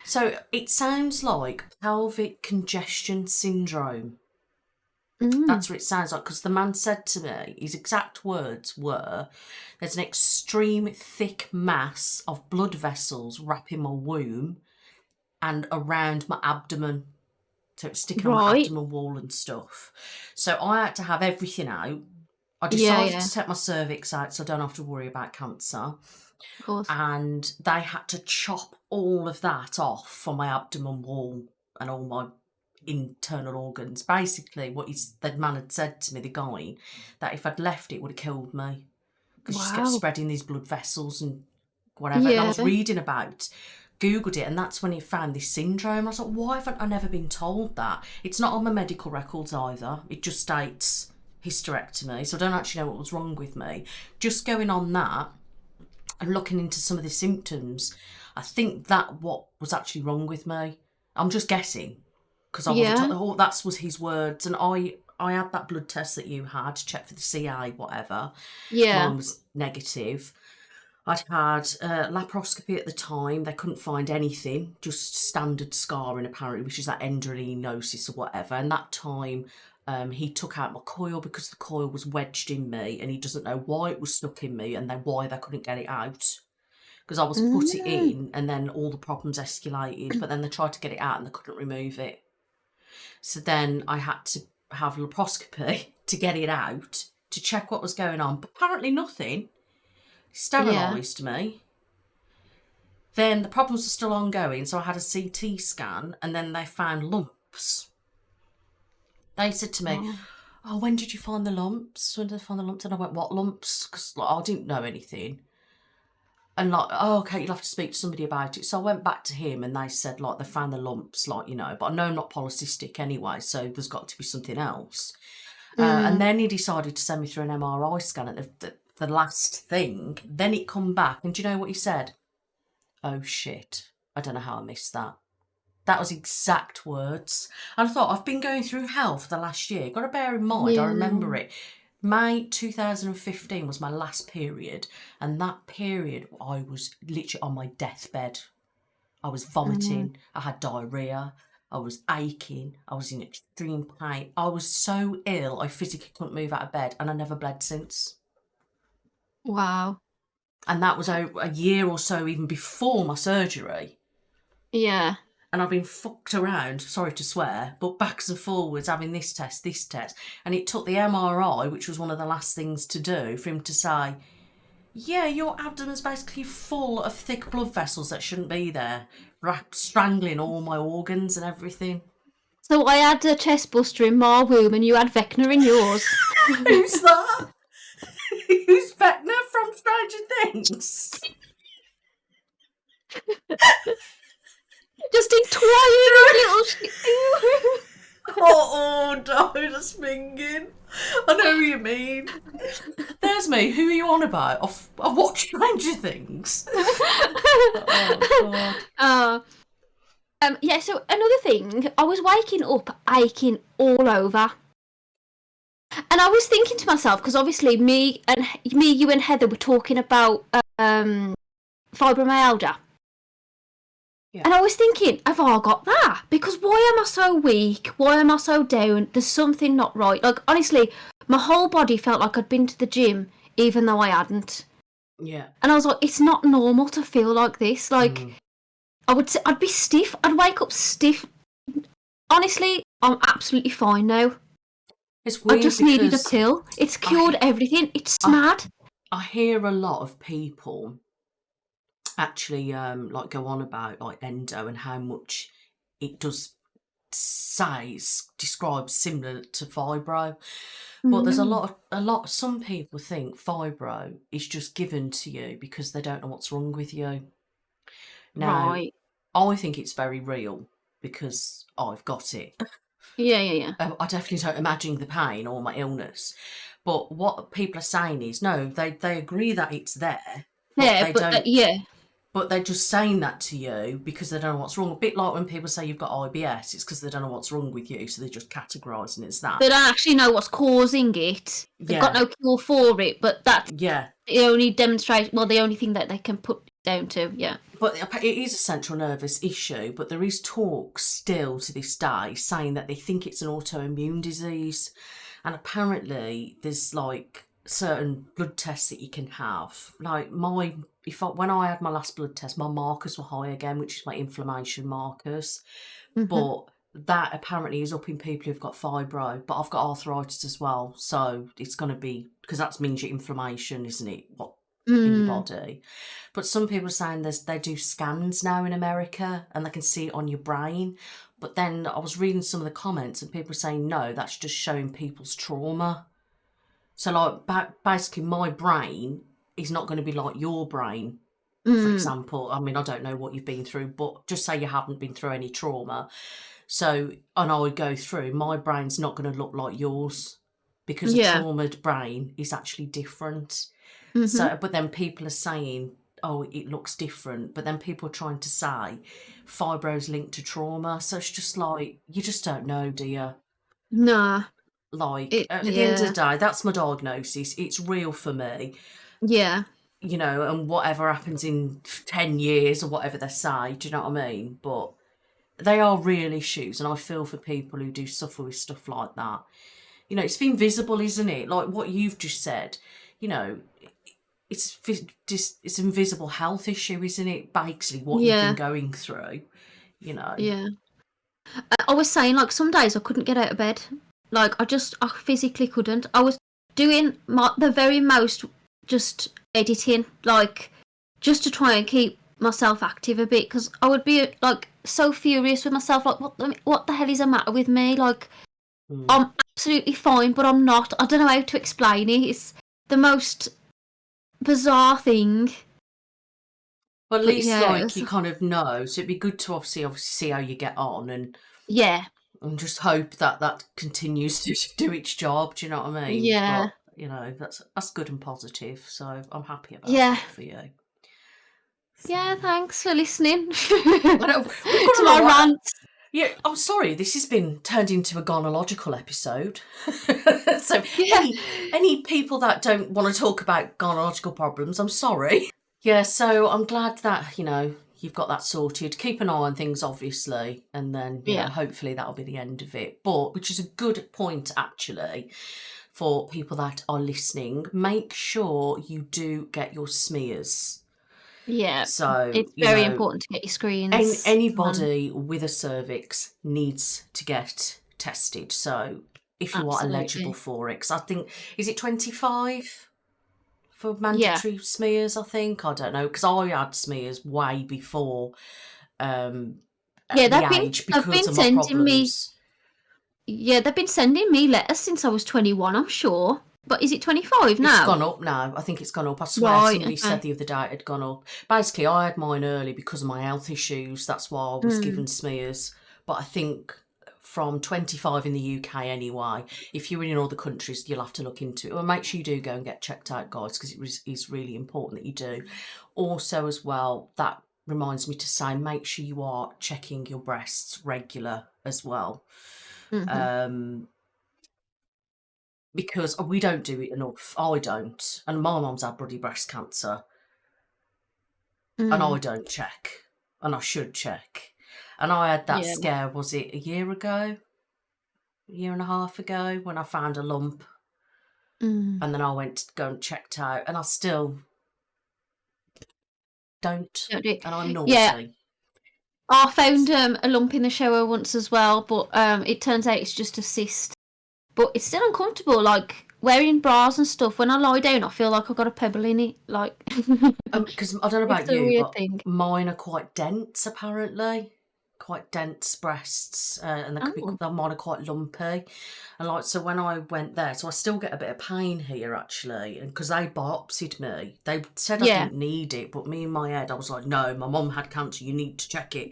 [SPEAKER 2] So it sounds like pelvic congestion syndrome. That's what it sounds like, because the man said to me, his exact words were, there's an extreme thick mass of blood vessels wrapping my womb and around my abdomen. So it's sticking on my abdomen wall and stuff. So I had to have everything out. I decided to take my cervix out so I don't have to worry about cancer.
[SPEAKER 1] Of course.
[SPEAKER 2] And they had to chop all of that off from my abdomen wall and all my internal organs. Basically, the man had said to me, the guy, that if I'd left it would have killed me, because she just kept spreading these blood vessels and whatever. And I was reading about, Googled it, and that's when he found this syndrome. I was like, why haven't I never been told that? It's not on my medical records either. It just states hysterectomy, so I don't actually know what was wrong with me. Just going on that and looking into some of the symptoms, I think that what was actually wrong with me. I'm just guessing, because I wasn't told. That was his words. And I had that blood test that you had to check for the CA, whatever.
[SPEAKER 1] Yeah.
[SPEAKER 2] Mine was negative. I'd had laparoscopy at the time. They couldn't find anything, just standard scarring apparently, which is that endometriosis or whatever. And that time he took out my coil because the coil was wedged in me, and he doesn't know why it was stuck in me and then why they couldn't get it out. Because I was put it in, and then all the problems escalated, but then they tried to get it out and they couldn't remove it. So then I had to have laparoscopy to get it out, to check what was going on. But apparently nothing. Sterilised me. Then the problems were still ongoing, so I had a CT scan, and then they found lumps. They said to me, oh, when did you find the lumps? When did they find the lumps? And I went, what lumps? Because I didn't know anything. And like, oh, okay, you'll have to speak to somebody about it. So I went back to him, and they said, like, they found the lumps, like, you know, but I know I'm not polycystic anyway, so there's got to be something else. And then he decided to send me through an MRI scan at the last thing. Then it come back, and do you know what he said? Oh, shit. I don't know how I missed that. That was exact words. And I thought, I've been going through hell for the last year. Got to bear in mind, I remember it. May 2015 was my last period, and that period I was literally on my deathbed. I was vomiting, I had diarrhoea, I was aching, I was in extreme pain. I was so ill, I physically couldn't move out of bed, and I never bled since.
[SPEAKER 1] Wow.
[SPEAKER 2] And that was a year or so even before my surgery.
[SPEAKER 1] Yeah.
[SPEAKER 2] And I've been fucked around, sorry to swear, but backs and forwards having this test. And it took the MRI, which was one of the last things to do, for him to say, yeah, your abdomen's basically full of thick blood vessels that shouldn't be there, strangling all my organs and everything.
[SPEAKER 1] So I had a chest buster in my womb, and you had Vecna in yours.
[SPEAKER 2] Who's that? Who's Vecna from Stranger Things?
[SPEAKER 1] Just entwining little shit.
[SPEAKER 2] Oh, no, that's minging. I know who you mean. There's me. Who are you on about? I've watched Stranger Things. Oh, God.
[SPEAKER 1] Yeah, so another thing, I was waking up aching all over. And I was thinking to myself, because obviously me, you and Heather were talking about fibromyalgia.
[SPEAKER 2] Yeah.
[SPEAKER 1] And I was thinking, have I got that? Because why am I so weak? Why am I so down? There's something not right. Like, honestly, my whole body felt like I'd been to the gym, even though I hadn't.
[SPEAKER 2] Yeah.
[SPEAKER 1] And I was like, it's not normal to feel like this. Like, I'd be stiff. I'd wake up stiff. Honestly, I'm absolutely fine now.
[SPEAKER 2] It's weird.
[SPEAKER 1] I just needed a pill. It's cured everything. It's mad.
[SPEAKER 2] I hear a lot of people actually like go on about like endo and how much it does describe similar to fibro. But there's a lot. Some people think fibro is just given to you because they don't know what's wrong with you. Now,
[SPEAKER 1] Right.
[SPEAKER 2] I think it's very real because I've got it.
[SPEAKER 1] Yeah.
[SPEAKER 2] I definitely don't imagine the pain or my illness. But what people are saying is, no, they agree that it's there. But they're just saying that to you because they don't know what's wrong. A bit like when people say you've got IBS, it's because they don't know what's wrong with you, so they're just categorising it as that.
[SPEAKER 1] They don't actually know what's causing it. They've got no cure for it, but that's the only demonstration, well, the only thing that they can put down to,
[SPEAKER 2] But it is a central nervous issue, but there is talk still to this day saying that they think it's an autoimmune disease. And apparently there's like certain blood tests that you can have. Like when I had my last blood test, my markers were high again, which is my inflammation markers. But that apparently is up in people who've got fibro. But I've got arthritis as well, so it's going to be, because that means your inflammation, isn't it? In your body. But some people are saying they do scans now in America and they can see it on your brain. But then I was reading some of the comments and people are saying, no, that's just showing people's trauma. So like basically my brain is not going to be like your brain, for example. I mean, I don't know what you've been through, but just say you haven't been through any trauma. So, and I would go through, my brain's not going to look like yours because a traumaed brain is actually different. So, but then people are saying, oh, it looks different. But then people are trying to say fibro's linked to trauma. So it's just like, you just don't know, do you?
[SPEAKER 1] Nah.
[SPEAKER 2] Like, at the end of the day, that's my diagnosis. It's real for me.
[SPEAKER 1] Yeah.
[SPEAKER 2] You know, and whatever happens in 10 years or whatever they say, do you know what I mean? But they are real issues. And I feel for people who do suffer with stuff like that. You know, it's invisible, isn't it? Like what you've just said, you know, it's an invisible health issue, isn't it? Basically, what you've been going through, you know.
[SPEAKER 1] Yeah. I was saying, like, some days I couldn't get out of bed. Like, I physically couldn't. I was doing the very most, just editing, like, just to try and keep myself active a bit, because I would be, like, so furious with myself, like, what the hell is the matter with me? Like, I'm absolutely fine, but I'm not. I don't know how to explain it. It's the most bizarre thing.
[SPEAKER 2] Well, at least like you kind of know, so it'd be good to obviously see how you get on, and just hope that continues to do its job. Do you know what I mean? But, you know, that's good and positive. So I'm happy about that for you.
[SPEAKER 1] Yeah, thanks for listening
[SPEAKER 2] I know,
[SPEAKER 1] to my rant.
[SPEAKER 2] Yeah, I'm sorry, this has been turned into a gynaecological episode. So any people that don't want to talk about gynaecological problems, I'm sorry. Yeah, so I'm glad that, you know, you've got that sorted. Keep an eye on things, obviously, and then, you know, hopefully that'll be the end of it. But, which is a good point, actually, for people that are listening. Make sure you do get your smears.
[SPEAKER 1] Yeah,
[SPEAKER 2] so
[SPEAKER 1] it's very important to get your screens.
[SPEAKER 2] Anybody with a cervix needs to get tested. So if you are eligible for it, because I think, is it 25 for mandatory smears? I think, I don't know, because I had smears way before they've been sending me.
[SPEAKER 1] Yeah, they've been sending me letters since I was 21, I'm sure. But is it 25 now?
[SPEAKER 2] It's gone up now. I think it's gone up. I swear somebody said the other day it had gone up. Basically, I had mine early because of my health issues. That's why I was given smears. But I think from 25 in the UK anyway, if you're in other countries, you'll have to look into it. Well, make sure you do go and get checked out, guys, because it is really important that you do. Also, as well, that reminds me to say, make sure you are checking your breasts regular as well. Because we don't do it enough. I don't. And my mum's had bloody breast cancer. And I don't check. and I should check. And I had that
[SPEAKER 1] Yeah.
[SPEAKER 2] scare, was it a year ago? A year and a half ago, when I found a lump.
[SPEAKER 1] Mm.
[SPEAKER 2] And then I went to go and checked out, and I still don't.
[SPEAKER 1] Don't do it.
[SPEAKER 2] And I'm naughty.
[SPEAKER 1] Yeah. I found a lump in the shower once as well, but it turns out it's just a cyst. But it's still uncomfortable, like wearing bras and stuff. When I lie down, I feel like I've got a pebble in it. Like,
[SPEAKER 2] Because I don't know about
[SPEAKER 1] it's a
[SPEAKER 2] you,
[SPEAKER 1] weird
[SPEAKER 2] but
[SPEAKER 1] thing.
[SPEAKER 2] mine are quite dense, apparently. Quite dense breasts, and mine are quite lumpy. And like, so when I went there, so I still get a bit of pain here actually, and because they biopsied me, they said I didn't need it, but me in my head I was like, no, my mum had cancer, you need to check it.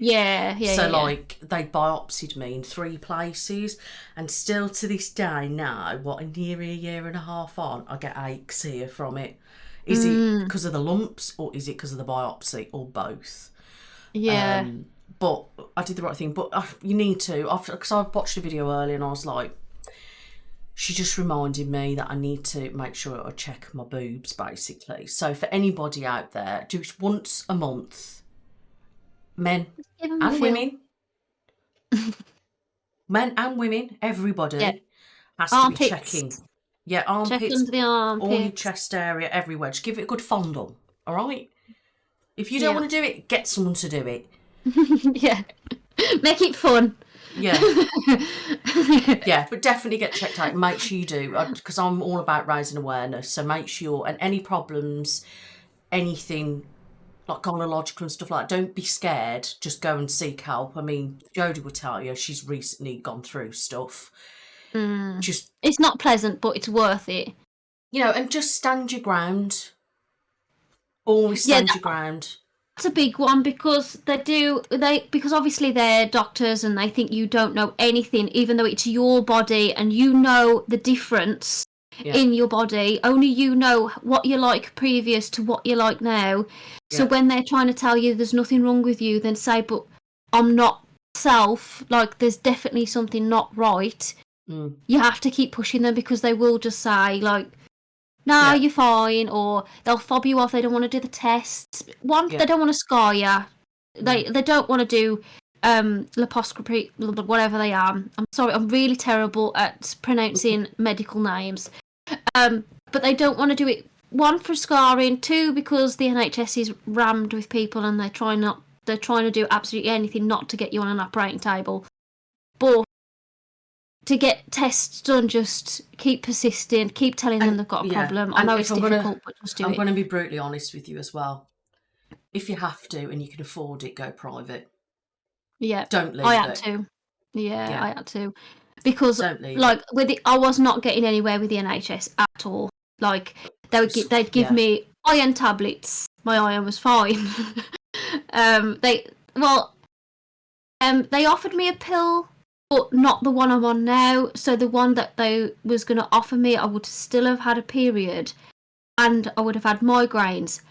[SPEAKER 2] So like they biopsied me in 3 places, and still to this day now, nearly a year and a half on, I get aches here from it. Is it because of the lumps, or is it because of the biopsy, or both? But I did the right thing. But you need to, because I watched a video earlier and I was like, she just reminded me that I need to make sure I check my boobs, basically. So for anybody out there, do it once a month, men and women, men and women, everybody has to be checking. Yeah, armpits,
[SPEAKER 1] check under the armpits,
[SPEAKER 2] all your chest area, everywhere. Just give it a good fondle, all right? If you don't want to do it, get someone to do it.
[SPEAKER 1] Yeah, make it fun.
[SPEAKER 2] Yeah. Yeah, but definitely get checked out. Make sure you do, because I'm all about raising awareness. So make sure, and any problems, anything like gynecological and stuff like that, don't be scared. Just go and seek help. I mean, Jodie will tell you she's recently gone through stuff. Just,
[SPEAKER 1] it's not pleasant, but it's worth it.
[SPEAKER 2] You know, and just stand your ground. Always stand your ground.
[SPEAKER 1] That's a big one, because because obviously they're doctors and they think you don't know anything, even though it's your body and you know the difference in your body. Only you know what you're like previous to what you're like now. So when they're trying to tell you there's nothing wrong with you, then say, but I'm not self, like there's definitely something not right. You have to keep pushing them, because they will just say like, no, you're fine, or they'll fob you off. They don't want to do the tests. They don't want to scar you. They don't want to do laparoscopy, whatever they are. I'm sorry, I'm really terrible at pronouncing medical names. But they don't want to do it, 1, for scarring, 2, because the NHS is rammed with people and they're trying to do absolutely anything not to get you on an operating table. But to get tests done, just keep persisting, keep telling them they've got a problem. I know it's difficult, but just do it.
[SPEAKER 2] I'm going to be brutally honest with you as well. If you have to and you can afford it, go private.
[SPEAKER 1] Yeah,
[SPEAKER 2] don't leave
[SPEAKER 1] I had to. Yeah, I had to, because like I was not getting anywhere with the NHS at all. Like they'd give me iron tablets. My iron was fine. They offered me a pill, but not the one I'm on now. So the one that they was going to offer me, I would still have had a period, and I would have had migraines,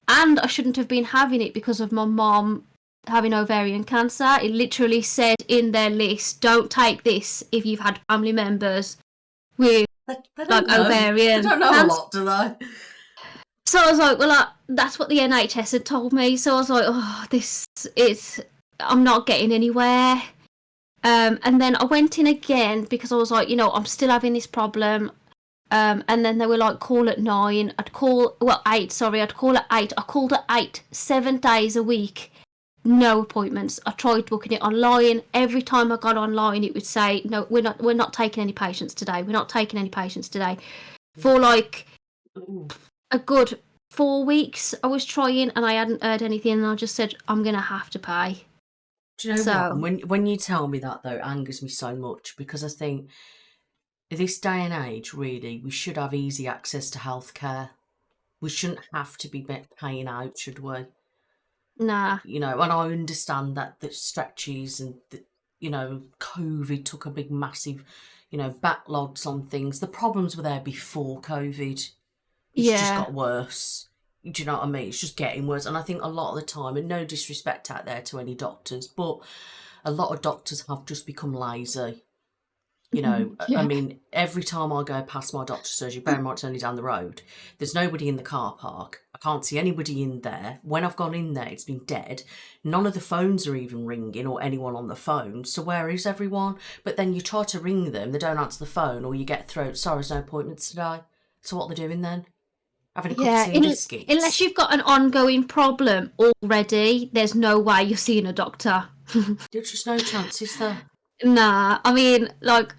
[SPEAKER 1] and I shouldn't have been having it because of my mom having ovarian cancer. It literally said in their list, don't take this if you've had family members with ovarian
[SPEAKER 2] cancer. They don't know a lot, do they?
[SPEAKER 1] So I was like, well, that's what the NHS had told me. So I was like, I'm not getting anywhere. And then I went in again, because I was like, I'm still having this problem. And then they were like, call at 9. I'd call at 8. I'd call at 8. I called at 8, 7 days a week. No appointments. I tried booking it online. Every time I got online, it would say, no, we're not taking any patients today. We're not taking any patients today. For like a good 4 weeks, I was trying and I hadn't heard anything, and I just said, I'm going to have to pay.
[SPEAKER 2] Do you know what? When you tell me that, though, it angers me so much, because I think this day and age, really, we should have easy access to healthcare. We shouldn't have to be paying out, should we?
[SPEAKER 1] Nah.
[SPEAKER 2] And I understand that the stretches and, COVID took a big, massive, backlogs on things. The problems were there before COVID. It's just got worse. Do you know what I mean? It's just getting worse. And I think a lot of the time, and no disrespect out there to any doctors, but a lot of doctors have just become lazy. I mean, every time I go past my doctor's surgery, bear in mind it's only down the road, there's nobody in the car park. I can't see anybody in there. When I've gone in there, it's been dead. None of the phones are even ringing or anyone on the phone. So where is everyone? But then you try to ring them, they don't answer the phone, or you get through, sorry, there's no appointments today. So what are they doing then? Having a cup of tea and biscuits?
[SPEAKER 1] Unless you've got an ongoing problem already, there's no way you're seeing a doctor.
[SPEAKER 2] There's just no chance, is there?
[SPEAKER 1] Nah, I mean, like,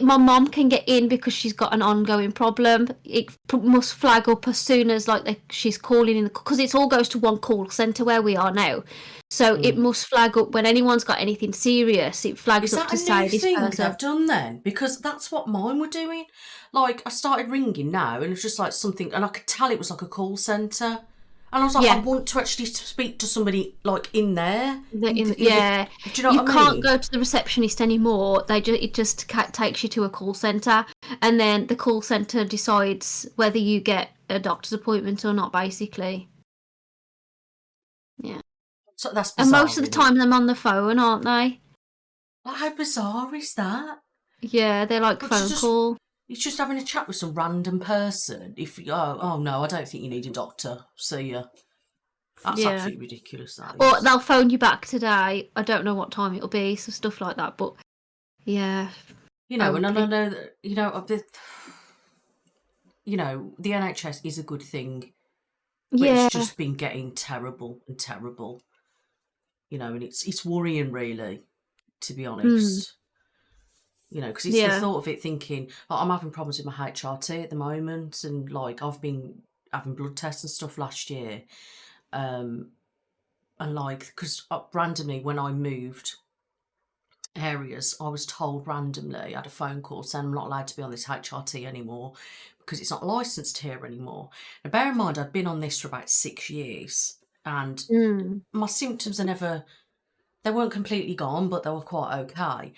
[SPEAKER 1] my mum can get in because she's got an ongoing problem. It must flag up as soon as she's calling in, because it all goes to one call centre where we are now. So it must flag up when anyone's got anything serious. It flags up to say this person. Is that a new thing
[SPEAKER 2] they've done then? Because that's what mine were doing. Like, I started ringing now, and it was just like something, and I could tell it was like a call centre. And I was like, I want to actually speak to somebody, like, in there.
[SPEAKER 1] Do you know
[SPEAKER 2] what I mean?
[SPEAKER 1] You can't go to the receptionist anymore. It just takes you to a call centre. And then the call centre decides whether you get a doctor's appointment or not, basically. Yeah.
[SPEAKER 2] So that's bizarre,
[SPEAKER 1] and most of the time they're on the phone, aren't they?
[SPEAKER 2] Like, how bizarre is that?
[SPEAKER 1] Yeah, they're like phone call.
[SPEAKER 2] It's just having a chat with some random person. Oh no, I don't think you need a doctor. See ya. That's absolutely ridiculous. That is.
[SPEAKER 1] Or they'll phone you back today. I don't know what time it'll be, so stuff like that. But yeah,
[SPEAKER 2] and I know that the NHS is a good thing. But it's just been getting terrible and terrible. And it's worrying, really, to be honest. Because it's the thought of it, thinking, I'm having problems with my HRT at the moment, and like I've been having blood tests and stuff last year, and like, because randomly when I moved areas, I was told randomly, I had a phone call saying I'm not allowed to be on this HRT anymore because it's not licensed here anymore. Now bear in mind, I'd been on this for about 6 years, and my symptoms they weren't completely gone, but they were quite okay.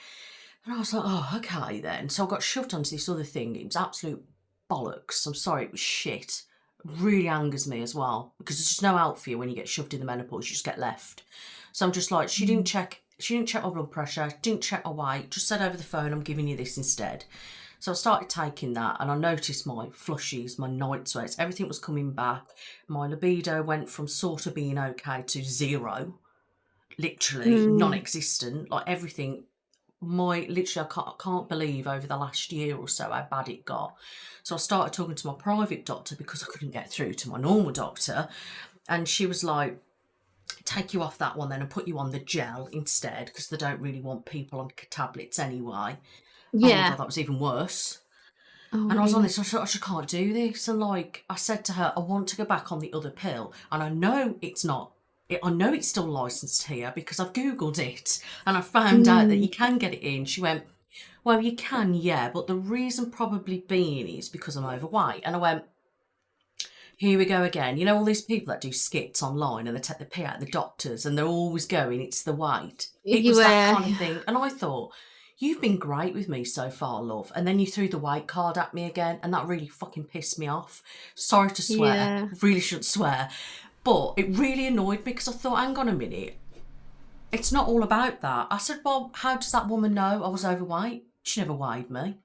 [SPEAKER 2] And I was like, oh, okay then. So I got shoved onto this other thing. It was absolute bollocks. I'm sorry, it was shit. It really angers me as well, because there's just no help for you when you get shoved in the menopause. You just get left. So I'm just like, she didn't check my blood pressure, didn't check my weight, just said over the phone, I'm giving you this instead. So I started taking that, and I noticed my flushies, my night sweats, everything was coming back. My libido went from sort of being okay to zero, literally non-existent, like everything. I can't believe over the last year or so how bad it got. So I started talking to my private doctor because I couldn't get through to my normal doctor, and she was like, take you off that one then and put you on the gel instead, because they don't really want people on tablets anyway. Oh my God, that was even worse. And I was on this, I thought, I just can't do this. And like I said to her, I want to go back on the other pill, and I know it's still licensed here because I've Googled it and I found out that you can get it in. She went, well, you can, yeah, but the reason probably being is because I'm overweight. And I went, here we go again. All these people that do skits online and they take the pee out of the doctors and they're always going, it's the weight. It was that kind of thing. And I thought, you've been great with me so far, love. And then you threw the weight card at me again, and that really fucking pissed me off. Sorry to swear. Really shouldn't swear. But it really annoyed me because I thought, hang on a minute, it's not all about that. I said, well, how does that woman know I was overweight? She never weighed me.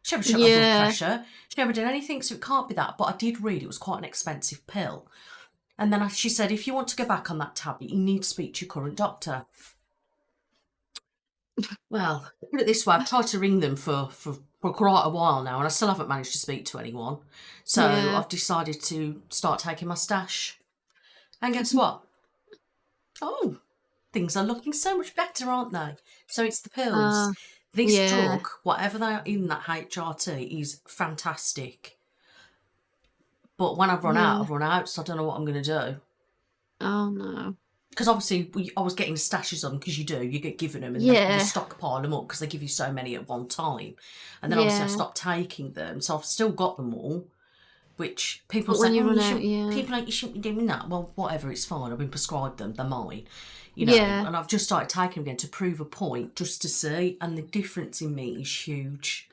[SPEAKER 2] She never checked my blood pressure. She never did anything, so it can't be that. But I did read it was quite an expensive pill. And then she said, if you want to go back on that tablet, you need to speak to your current doctor. Well, put it this way, I've tried to ring them for quite a while now, and I still haven't managed to speak to anyone. So I've decided to start taking my stash. And guess what? Oh, things are looking so much better, aren't they? So it's the pills. This drug, whatever they are in that HRT, is fantastic. But when I've run out, I've run out, so I don't know what I'm going to do.
[SPEAKER 1] Oh, no.
[SPEAKER 2] Because obviously I was getting stashes of them, because you get given them and you stockpile them up because they give you so many at one time. And then obviously I stopped taking them, so I've still got them all. Which people say, you shouldn't be doing that. Well, whatever, it's fine. I've been prescribed them. They're mine. And I've just started taking them again to prove a point, just to see. And the difference in me is huge.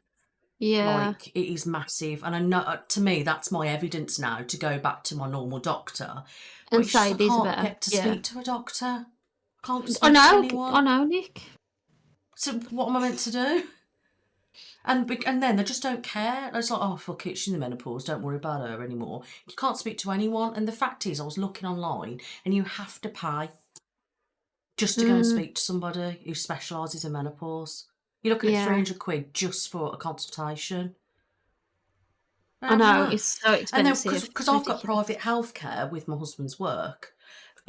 [SPEAKER 2] Yeah. Like, it is massive. And I know, to me, that's my evidence now to go back to my normal doctor.
[SPEAKER 1] And say these are better.
[SPEAKER 2] I can't get to speak to a doctor. Can't speak to anyone.
[SPEAKER 1] I know, Nick.
[SPEAKER 2] So what am I meant to do? And then they just don't care. It's like, oh, fuck it, she's in the menopause, don't worry about her anymore. You can't speak to anyone. And the fact is, I was looking online, and you have to pay just to go and speak to somebody who specialises in menopause. You're looking at £300 just for a consultation.
[SPEAKER 1] I know, it's so expensive.
[SPEAKER 2] And then, because I've got private healthcare with my husband's work,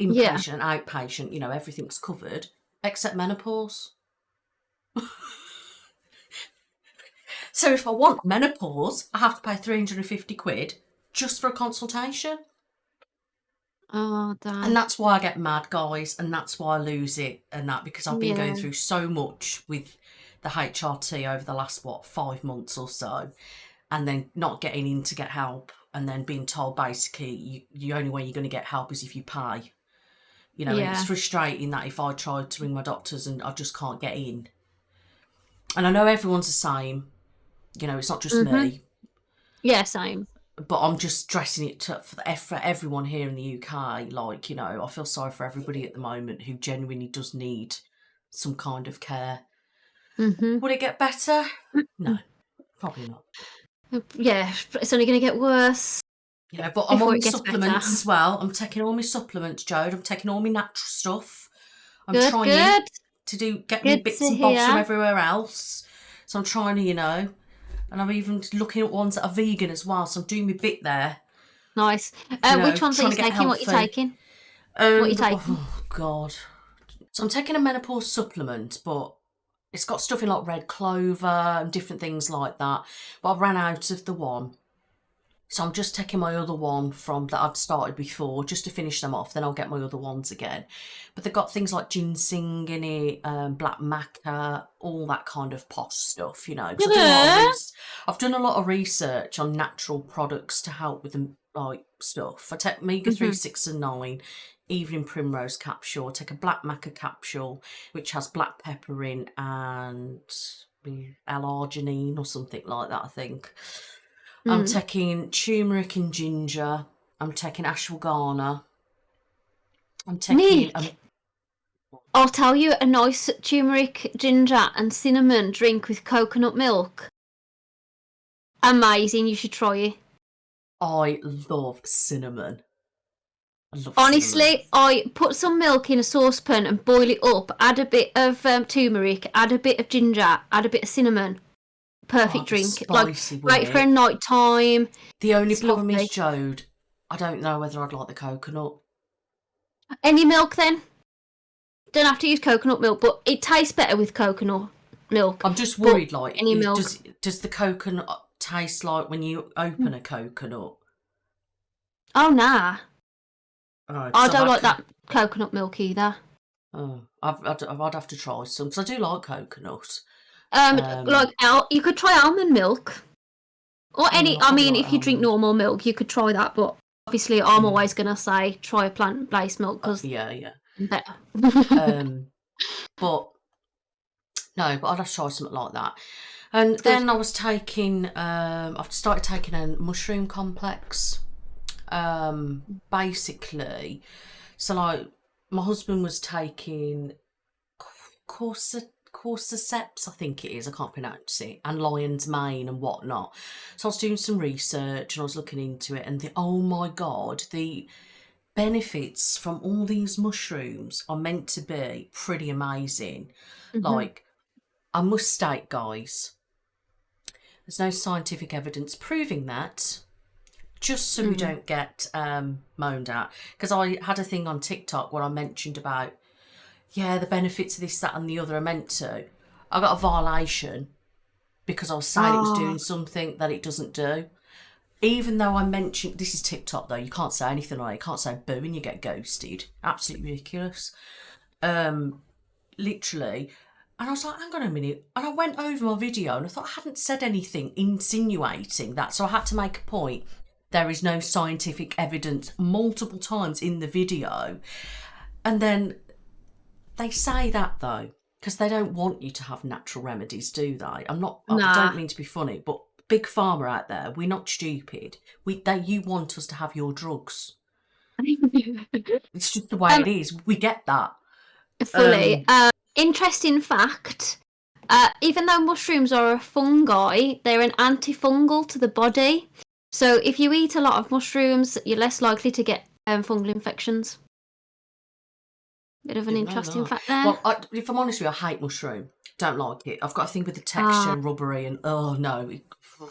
[SPEAKER 2] inpatient and outpatient, everything's covered, except menopause. So if I want menopause, I have to pay £350 just for a consultation.
[SPEAKER 1] Oh, damn.
[SPEAKER 2] And that's why I get mad, guys, and that's why I lose it, and that because I've been going through so much with the HRT over the last 5 months or so, and then not getting in to get help, and then being told basically the only way you're going to get help is if you pay. And it's frustrating that if I tried to ring my doctors and I just can't get in. And I know everyone's the same. It's not just me.
[SPEAKER 1] Yeah, same.
[SPEAKER 2] But I'm just stressing it for everyone here in the UK. Like, I feel sorry for everybody at the moment who genuinely does need some kind of care. Would it get better? No, probably not.
[SPEAKER 1] Yeah, it's only going to get worse.
[SPEAKER 2] But I'm on supplements as well. I'm taking all my supplements, Jode. I'm taking all my natural stuff. I'm trying to get me bits and bobs from everywhere else. So I'm trying to, and I'm even looking at ones that are vegan as well. So I'm doing my bit there.
[SPEAKER 1] Nice. Which ones are you taking? What are you taking? What are you taking?
[SPEAKER 2] Oh, God. So I'm taking a menopause supplement, but it's got stuff in like red clover and different things like that. But I ran out of the one. So I'm just taking my other one from that I'd started before just to finish them off. Then I'll get my other ones again. But they've got things like ginseng in it, black maca, all that kind of posh stuff, 'cause I've done a lot of research on natural products to help with the stuff. I take omega-3, 6 and 9, evening primrose capsule. I take a black maca capsule, which has black pepper in and L-arginine or something like that, I think. I'm taking turmeric and ginger. I'm taking ashwagandha. I'm taking...
[SPEAKER 1] I'll tell you a nice turmeric, ginger and cinnamon drink with coconut milk. Amazing, you should try it.
[SPEAKER 2] I love cinnamon.
[SPEAKER 1] Honestly, I put some milk in a saucepan and boil it up, add a bit of turmeric, add a bit of ginger, add a bit of cinnamon. Perfect drink. Great for a night time.
[SPEAKER 2] The only problem is, Jode, I don't know whether I'd like the coconut.
[SPEAKER 1] Any milk then? Don't have to use coconut milk, but it tastes better with coconut milk.
[SPEAKER 2] I'm just worried,
[SPEAKER 1] any milk.
[SPEAKER 2] Does the coconut taste like when you open a coconut?
[SPEAKER 1] Oh, nah.
[SPEAKER 2] Oh,
[SPEAKER 1] I don't like that coconut milk either.
[SPEAKER 2] Oh, I'd have to try some, because I do like coconut.
[SPEAKER 1] You could try almond milk. Or any, if you drink normal milk, you could try that, but obviously I'm always going to say try a plant-based milk, because better.
[SPEAKER 2] But I'd have to try something like that. And then I was taking, I've started taking a mushroom complex, basically. So my husband was taking cordyceps, I think it is, I can't pronounce it, and lion's mane and whatnot. So I was doing some research and I was looking into it, and oh my God, the benefits from all these mushrooms are meant to be pretty amazing. I must state, guys, there's no scientific evidence proving that, just so we don't get moaned at. Because I had a thing on TikTok where I mentioned about the benefits of this, that and the other are meant to. I got a violation because I was saying it was doing something that it doesn't do. Even though I mentioned, this is TikTok though, you can't say anything like it. You can't say boo and you get ghosted. Absolutely ridiculous. Literally. And I was like, hang on a minute. And I went over my video and I thought I hadn't said anything insinuating that. So I had to make a point. There is no scientific evidence multiple times in the video. And then they say that though, because they don't want you to have natural remedies, do they? I don't mean to be funny, but big pharma out there, we're not stupid. You want us to have your drugs. It's just the way it is. We get that.
[SPEAKER 1] Fully. Interesting fact. Even though mushrooms are a fungi, they're an antifungal to the body. So if you eat a lot of mushrooms, you're less likely to get fungal infections. Bit of an interesting fact there.
[SPEAKER 2] Well, if I'm honest with you, I hate mushroom. Don't like it. I've got a thing with the texture and rubbery and oh no.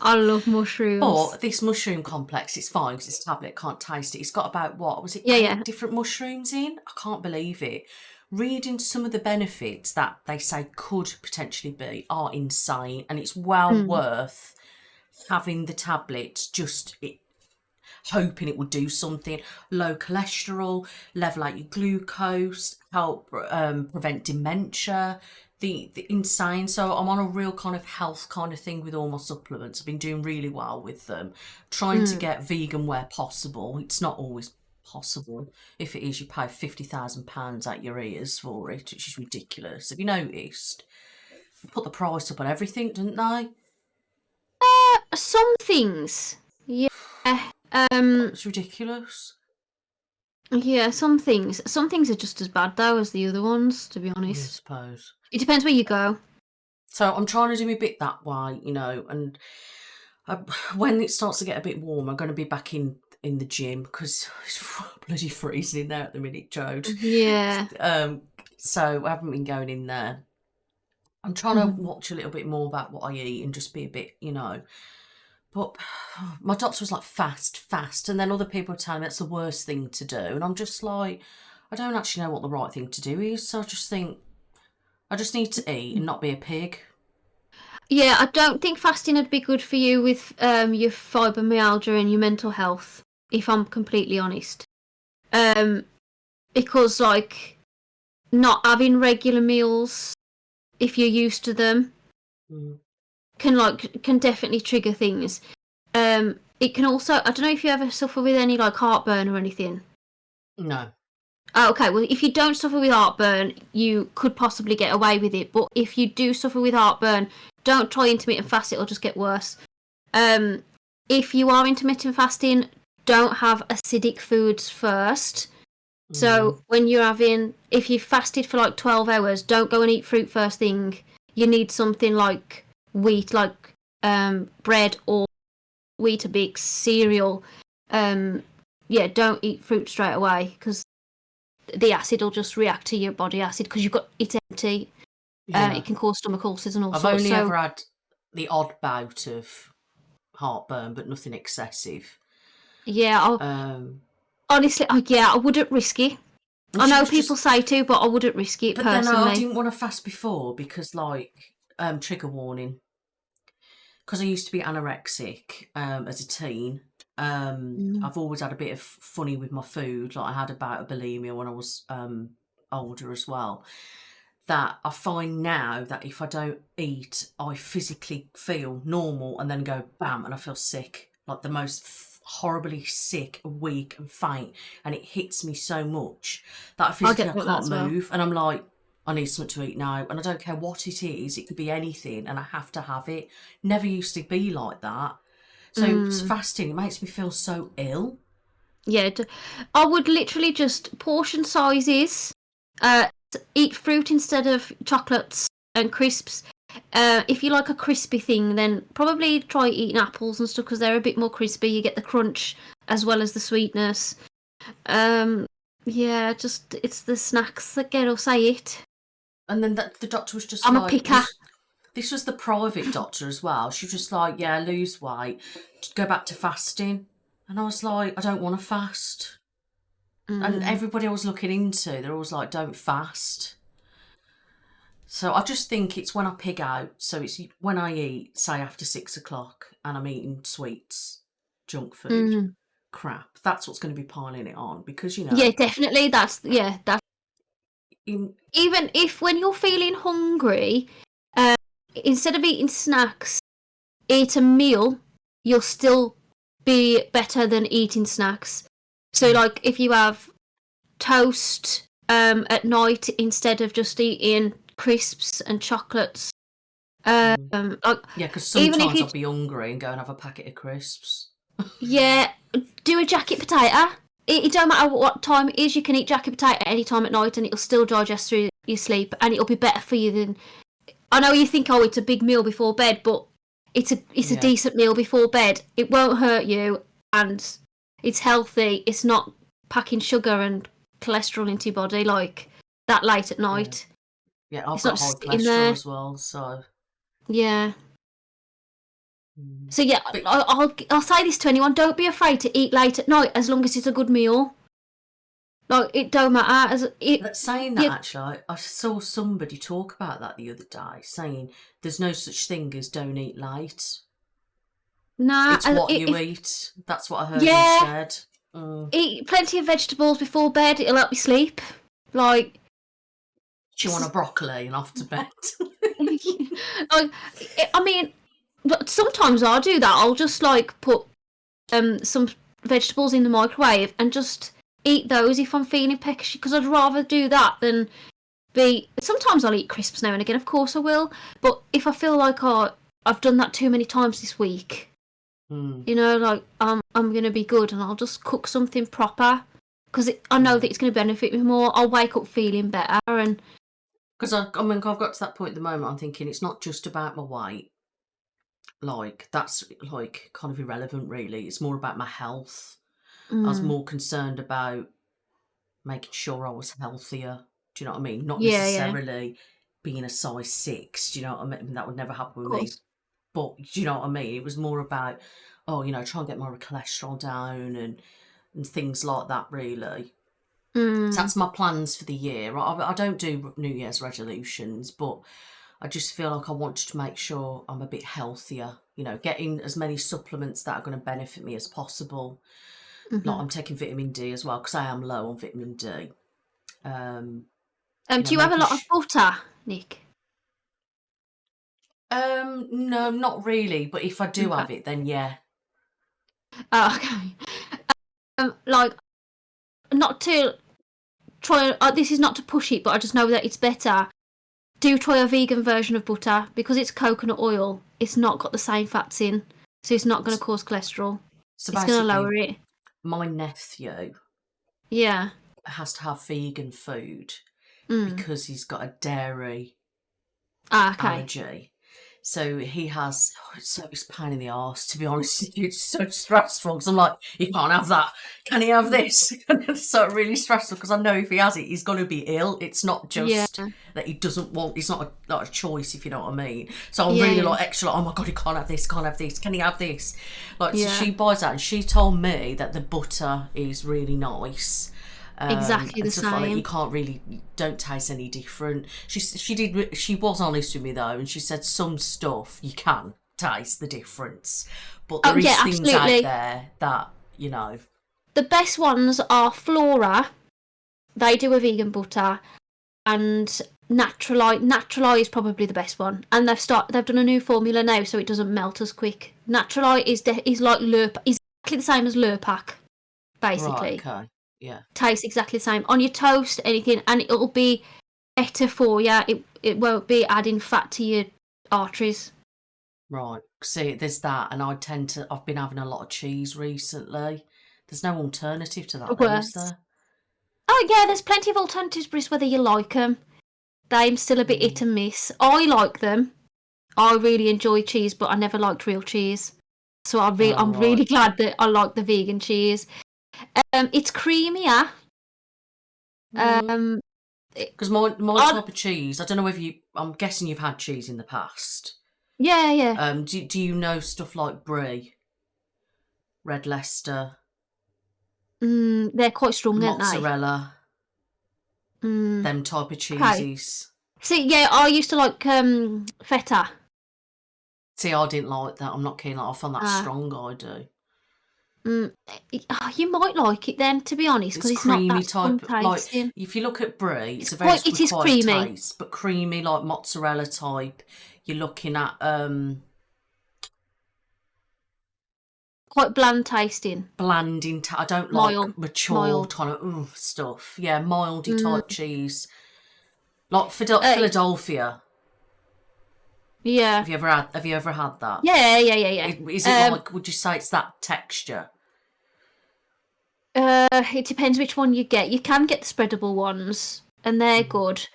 [SPEAKER 1] I love mushrooms.
[SPEAKER 2] But this mushroom complex, it's fine because it's a tablet, can't taste it. It's got about, what was it, different mushrooms in? I can't believe it. Reading some of the benefits that they say could potentially be are insane, and it's well worth having the tablets, hoping it would do something. Low cholesterol, level out your glucose, help prevent dementia. The insane. So I'm on a real kind of health kind of thing with all my supplements. I've been doing really well with them, trying to get vegan where possible. It's not always possible. If it is, you pay £50,000 out your ears for it, which is ridiculous. Have you noticed? They put the price up on everything, didn't they?
[SPEAKER 1] Some things, yeah.
[SPEAKER 2] It's ridiculous.
[SPEAKER 1] Yeah, some things are just as bad though as the other ones, to be honest.
[SPEAKER 2] I suppose.
[SPEAKER 1] It depends where you go. So
[SPEAKER 2] I'm trying to do my bit that way, and when it starts to get a bit warm, I'm going to be back in the gym because it's bloody freezing in there at the minute, Jode.
[SPEAKER 1] Yeah.
[SPEAKER 2] So I haven't been going in there. I'm trying to watch a little bit more about what I eat and just be a bit, But my doctor was like, fast. And then other people are telling me that's the worst thing to do. And I'm just like, I don't actually know what the right thing to do is. So I just think, I just need to eat and not be a pig.
[SPEAKER 1] Yeah, I don't think fasting would be good for you with your fibromyalgia and your mental health, if I'm completely honest. Because, not having regular meals, if you're used to them, can definitely trigger things. It can also, I don't know if you ever suffer with any heartburn or anything.
[SPEAKER 2] No.
[SPEAKER 1] Oh, okay, well, if you don't suffer with heartburn, you could possibly get away with it. But if you do suffer with heartburn, don't try intermittent fast, it'll just get worse. If you are intermittent fasting, don't have acidic foods first. So when if you've fasted for 12 hours, don't go and eat fruit first thing. You need something like wheat, bread or Weetabix, cereal. Don't eat fruit straight away because the acid will just react to your body acid because it's empty. It can cause stomach ulcers and all sorts.
[SPEAKER 2] I've only ever had the odd bout of heartburn, but nothing excessive.
[SPEAKER 1] Yeah, honestly, I wouldn't risk it. I know people say to, but I wouldn't risk it personally.
[SPEAKER 2] But then I didn't want to fast before because, trigger warning. Because I used to be anorexic as a teen. I've always had a bit of funny with my food. I had about a bulimia when I was older as well. That I find now that if I don't eat, I physically feel normal and then go bam and I feel sick. The most horribly sick, weak and faint. And it hits me so much that I physically can't move. And I'm like, I need something to eat now. And I don't care what it is. It could be anything and I have to have it. Never used to be like that. So fasting, it makes me feel so ill.
[SPEAKER 1] Yeah, I would literally just portion sizes, eat fruit instead of chocolates and crisps. If you like a crispy thing, then probably try eating apples and stuff because they're a bit more crispy. You get the crunch as well as the sweetness. It's the snacks that get us, say it.
[SPEAKER 2] And then the doctor was just
[SPEAKER 1] I'm a picker.
[SPEAKER 2] This was the private doctor as well. She was just like, yeah, lose weight, go back to fasting. And I was like, I don't want to fast. And everybody I was looking into, they're always like, don't fast. So I just think it's when I pig out. So it's when I eat, say after 6 o'clock, and I'm eating sweets, junk food, crap. That's what's going to be piling it on because,
[SPEAKER 1] Yeah, definitely. That's. Even if when you're feeling hungry, instead of eating snacks, eat a meal, you'll still be better than eating snacks. So, if you have toast at night instead of just eating crisps and chocolates.
[SPEAKER 2] Because sometimes I'll be hungry and go and have a packet of crisps.
[SPEAKER 1] Yeah, do a jacket potato. It don't matter what time it is, you can eat jacket potato at any time at night and it'll still digest through your sleep and it'll be better for you than I know you think, oh, it's a big meal before bed, but it's a decent meal before bed. It won't hurt you, and it's healthy. It's not packing sugar and cholesterol into your body like that late at night.
[SPEAKER 2] Yeah, I've got high cholesterol as well, so
[SPEAKER 1] yeah. So yeah, but I'll say this to anyone: don't be afraid to eat late at night as long as it's a good meal. Like, it don't matter.
[SPEAKER 2] Saying that, actually, I saw somebody talk about that the other day, saying there's no such thing as don't eat late.
[SPEAKER 1] Nah,
[SPEAKER 2] it's what you eat. That's what I heard instead.
[SPEAKER 1] Eat plenty of vegetables before bed. It'll help you sleep. Like,
[SPEAKER 2] do you want a broccoli and off to bed?
[SPEAKER 1] I mean, but sometimes I'll do that. I'll just like put some vegetables in the microwave and just eat those if I'm feeling peckish, because I'd rather do that than sometimes I'll eat crisps now and again, of course I will, but if I feel like I've done that too many times this week, you know, like I'm going to be good and I'll just cook something proper, because I know that it's going to benefit me more. I'll wake up feeling better. And
[SPEAKER 2] because I've got to that point at the moment, I'm thinking it's not just about my weight. Like, that's like kind of irrelevant really. It's more about my health. I was more concerned about making sure I was healthier. Do you know what I mean? Not necessarily being a size 6. Do you know what I mean? That would never happen with me. But do you know what I mean? It was more about, try and get my cholesterol down and things like that, really. So that's my plans for the year. I don't do New Year's resolutions, but I just feel like I wanted to make sure I'm a bit healthier, getting as many supplements that are going to benefit me as possible. Like, I'm taking vitamin D as well, because I am low on vitamin D.
[SPEAKER 1] Do you have a lot of butter, Nick?
[SPEAKER 2] No, not really. But if I do have it, then yeah.
[SPEAKER 1] Oh, okay. Like, not to try. This is not to push it, but I just know that it's better. Do try a vegan version of butter, because it's coconut oil. It's not got the same fats in, so it's not going to cause cholesterol. So it's going to lower it.
[SPEAKER 2] My nephew, has to have vegan food because he's got a dairy allergy. So he has. It's a pain in the arse, to be honest with you. It's so stressful, because I'm like, he can't have that. Can he have this? It's so really stressful, because I know if he has it, he's going to be ill. It's not just that he doesn't want. It's not a choice, if you know what I mean. So I'm really like extra. Like, oh my god, he can't have this. Can't have this. Can he have this? Like, so she buys that, and she told me that the butter is really nice.
[SPEAKER 1] Exactly the same.
[SPEAKER 2] Like, you can't really, don't taste any different. She was honest with me though, and she said some stuff you can taste the difference, but there is things out there that
[SPEAKER 1] The best ones are Flora. They do a vegan butter, and Naturali. Naturali is probably the best one, and they've done a new formula now, so it doesn't melt as quick. Naturali is like is exactly the same as Lurpak, basically.
[SPEAKER 2] Right, okay. Yeah.
[SPEAKER 1] Tastes exactly the same on your toast, anything, and it'll be better for you. It won't be adding fat to your arteries.
[SPEAKER 2] Right. See, there's that, and I've been having a lot of cheese recently. There's no alternative to that, though, is there?
[SPEAKER 1] Oh yeah, there's plenty of alternatives, but it's whether you like them. They're still a bit hit and miss. I like them. I really enjoy cheese, but I never liked real cheese. So I'm really glad that I like the vegan cheese. It's creamier.
[SPEAKER 2] Because my type of cheese, I don't know I'm guessing you've had cheese in the past.
[SPEAKER 1] Yeah.
[SPEAKER 2] Do you know stuff like Brie, Red Leicester?
[SPEAKER 1] They're quite strong, aren't they?
[SPEAKER 2] Mozzarella. Them type of cheeses.
[SPEAKER 1] See, yeah, I used to like feta.
[SPEAKER 2] See, I didn't like that. I'm not keen. I find that strong. I do.
[SPEAKER 1] You might like it then, to be honest, because it's
[SPEAKER 2] creamy
[SPEAKER 1] not that
[SPEAKER 2] type. Like, if you look at Brie, it's a very creamy taste, but creamy, like mozzarella type. You're looking at
[SPEAKER 1] quite bland tasting.
[SPEAKER 2] I don't like mature kind of stuff. Yeah, mildy type cheese, like Philadelphia.
[SPEAKER 1] Yeah.
[SPEAKER 2] Have you ever had that?
[SPEAKER 1] Yeah.
[SPEAKER 2] Is it like? Would you say it's that texture?
[SPEAKER 1] It depends which one you get. You can get the spreadable ones, and they're good.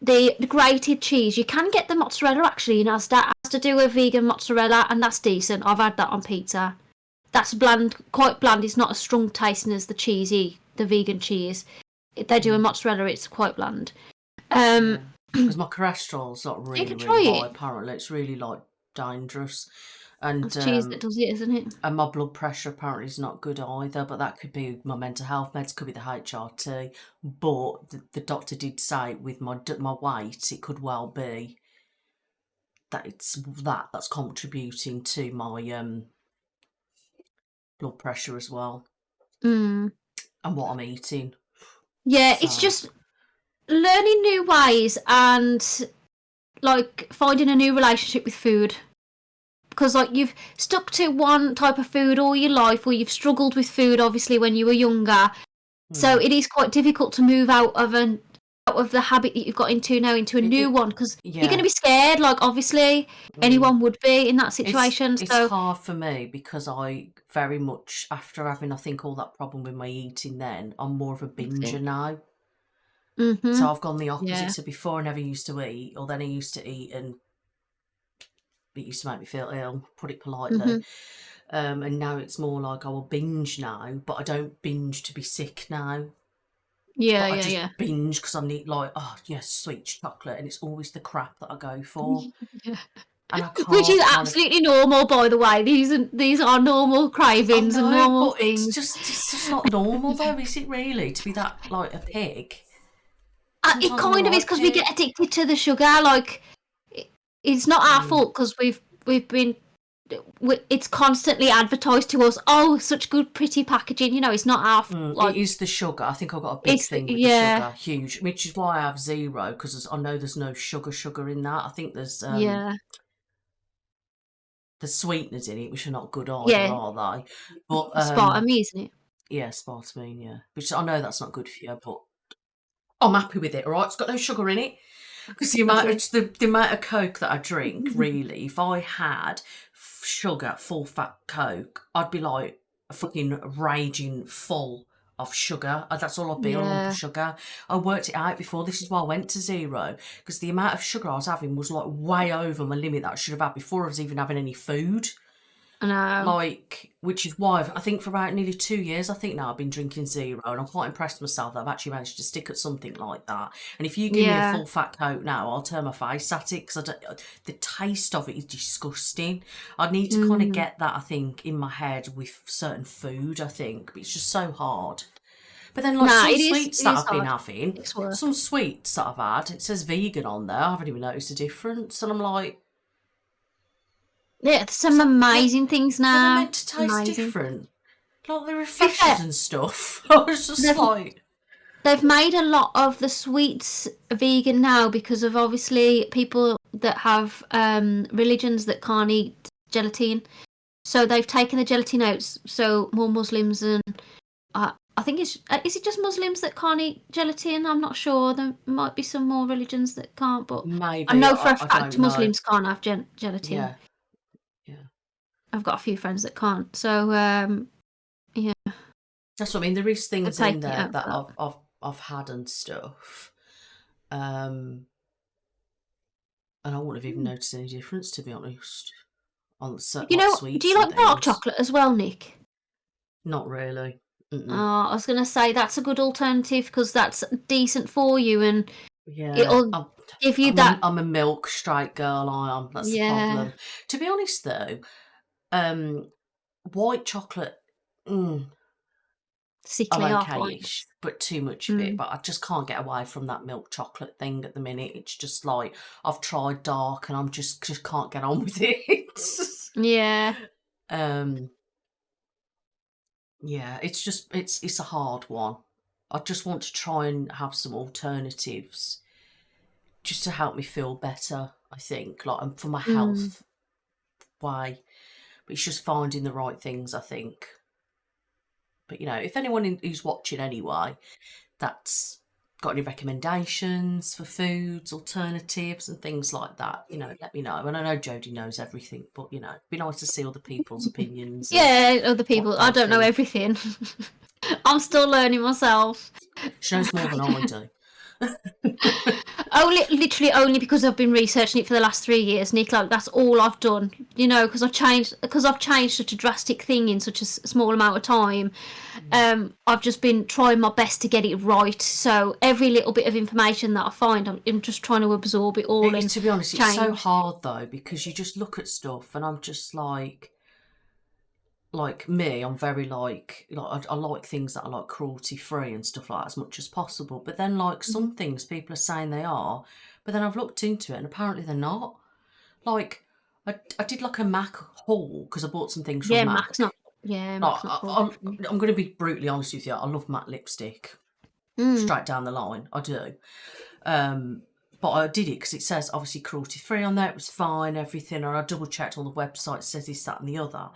[SPEAKER 1] the grated cheese. You can get the mozzarella actually in Asda. Asda do a vegan mozzarella, and that's decent. I've had that on pizza. That's bland, quite bland. It's not as strong tasting as the vegan cheese. They do a mozzarella, it's quite bland.
[SPEAKER 2] Because my cholesterol's not really, really high,
[SPEAKER 1] it.
[SPEAKER 2] apparently. It's really, like, dangerous. And
[SPEAKER 1] it's cheese that does it, isn't it?
[SPEAKER 2] And my blood pressure apparently is not good either, but that could be my mental health meds, could be the HRT. But the doctor did say with my weight, it could well be that it's that's contributing to my blood pressure as well. And what I'm eating.
[SPEAKER 1] Yeah, so. It's just learning new ways and like finding a new relationship with food. Because like you've stuck to one type of food all your life, or you've struggled with food obviously when you were younger. So it is quite difficult to move out of the habit that you've got into now into a new one, because you're going to be scared. Like obviously anyone would be in that situation.
[SPEAKER 2] It's hard for me because I very much, after having I think all that problem with my eating, then I'm more of a binger now. So I've gone the opposite. So before I never used to eat, or then I used to eat and it used to make me feel ill, put it politely. And now it's more like I will binge now, but I don't binge to be sick now. I just binge because I need sweet chocolate, and it's always the crap that I go for. And I can't,
[SPEAKER 1] which is absolutely normal, by the way. These are normal cravings and normal things.
[SPEAKER 2] It's just not normal though, is it really? To be that like a pig.
[SPEAKER 1] It kind of is, because we get addicted to the sugar. Like it's not our fault, because we've been. It's constantly advertised to us. Oh, such good, pretty packaging. You know, it's not our fault.
[SPEAKER 2] It is the sugar. I think I've got a big thing with the sugar, huge, which is why I have 0, because I know there's no sugar in that. I think there's the sweeteners in it, which are not good either, are they? But
[SPEAKER 1] aspartame, isn't it?
[SPEAKER 2] Yeah, aspartame. Yeah, which I know that's not good for you, but I'm happy with it. All right, it's got no sugar in it. Because the amount of Coke that I drink, really, if I had sugar, full fat Coke, I'd be like a fucking raging full of sugar. That's all I'd be, a lump of sugar. I worked it out before. This is why I went to 0, because the amount of sugar I was having was like way over my limit that I should have had before I was even having any food.
[SPEAKER 1] I know.
[SPEAKER 2] Like, which is why I think for about nearly 2 years, I think now I've been drinking 0, and I'm quite impressed with myself that I've actually managed to stick at something like that. And if you give me a full fat Coke now, I'll turn my face at it, because the taste of it is disgusting. I need to kind of get that, I think, in my head with certain food, I think, but it's just so hard. But then, like, some sweets that I've been having, some sweets that I've had, it says vegan on there, I haven't even noticed a difference, and I'm like,
[SPEAKER 1] yeah, there's some amazing things now.
[SPEAKER 2] They're meant to taste different. Like the refreshers and stuff. I was just like...
[SPEAKER 1] They've made a lot of the sweets vegan now because of obviously people that have religions that can't eat gelatin. So they've taken the gelatin out. So more Muslims and... I think is it just Muslims that can't eat gelatin? I'm not sure. There might be some more religions that can't, but
[SPEAKER 2] maybe.
[SPEAKER 1] I know for a fact Muslims can't have gelatin.
[SPEAKER 2] Yeah.
[SPEAKER 1] I've got a few friends that can't. So, yeah.
[SPEAKER 2] That's what I mean. There is things in there that I've had and stuff. And I wouldn't have even noticed any difference, to be honest. On certain sweets.
[SPEAKER 1] Do you like dark chocolate as well, Nick?
[SPEAKER 2] Not really.
[SPEAKER 1] I was going to say that's a good alternative, because that's decent for you, and it'll give you that.
[SPEAKER 2] I'm a milk straight girl. I am. That's the problem. To be honest, though, white chocolate,
[SPEAKER 1] sickly
[SPEAKER 2] okay-ish, but too much of it. But I just can't get away from that milk chocolate thing at the minute. It's just like I've tried dark, and I'm just can't get on with it.
[SPEAKER 1] Yeah.
[SPEAKER 2] Yeah, it's a hard one. I just want to try and have some alternatives, just to help me feel better. I think, like, for my health way. But it's just finding the right things, I think. But, if anyone who's watching anyway, that's got any recommendations for foods, alternatives and things like that, let me know. And I know Jodie knows everything, but, it'd be nice to see other people's opinions.
[SPEAKER 1] Yeah, other people. I don't know everything. I'm still learning myself.
[SPEAKER 2] She knows more than I do.
[SPEAKER 1] literally only because I've been researching it for the last 3 years, Nick. Like, that's all I've done, because I've changed such a drastic thing in such a small amount of time. I've just been trying my best to get it right. So every little bit of information that I find, I'm just trying to absorb it all. And
[SPEAKER 2] to be honest,
[SPEAKER 1] change.
[SPEAKER 2] It's so hard though, because you just look at stuff, and I'm just like me, I'm very I like things that are like cruelty free and stuff like that as much as possible. But then some things people are saying they are, but then I've looked into it and apparently they're not. Like I did like a MAC haul because I bought some things from MAC.
[SPEAKER 1] Mac's not. Yeah, Mac's not
[SPEAKER 2] I'm going to be brutally honest with you. I love MAC lipstick, straight down the line. I do. But I did it because it says obviously cruelty free on there. It was fine, everything. And I double checked all the websites, says this, that, and the other.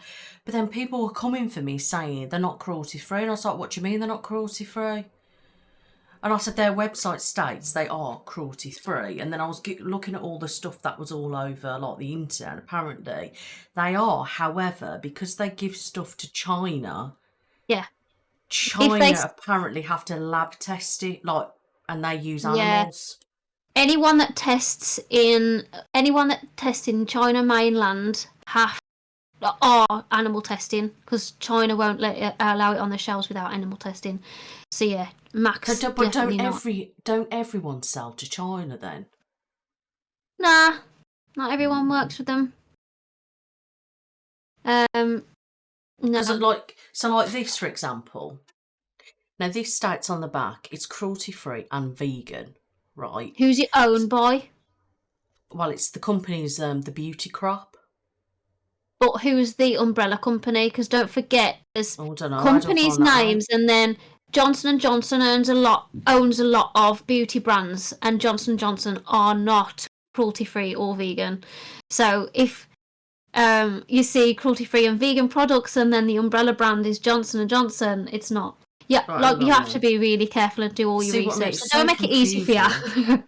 [SPEAKER 2] But then people were coming for me saying they're not cruelty free. And I was like, what do you mean they're not cruelty free? And I said their website states they are cruelty free. And then I was looking at all the stuff that was all over the internet. Apparently they are. However, because they give stuff to China, China apparently have to lab test it, and they use animals.
[SPEAKER 1] Anyone that tests in China mainland are animal testing, because China won't allow it on the shelves without animal testing. So yeah, Max.
[SPEAKER 2] But don't everyone sell to China then?
[SPEAKER 1] Nah, not everyone works with them. No.
[SPEAKER 2] So this, for example. Now this states on the back it's cruelty free and vegan. Right.
[SPEAKER 1] Who's it owned by?
[SPEAKER 2] Well, it's the company's the Beauty Crop.
[SPEAKER 1] But who's the umbrella company? Because don't forget, there's
[SPEAKER 2] companies'
[SPEAKER 1] names, and then Johnson & Johnson owns a lot of beauty brands, and Johnson & Johnson are not cruelty-free or vegan. So if you see cruelty-free and vegan products, and then the umbrella brand is Johnson & Johnson, it's not. Yeah, right, you have to be really careful and do all your research. So don't make it easy for you.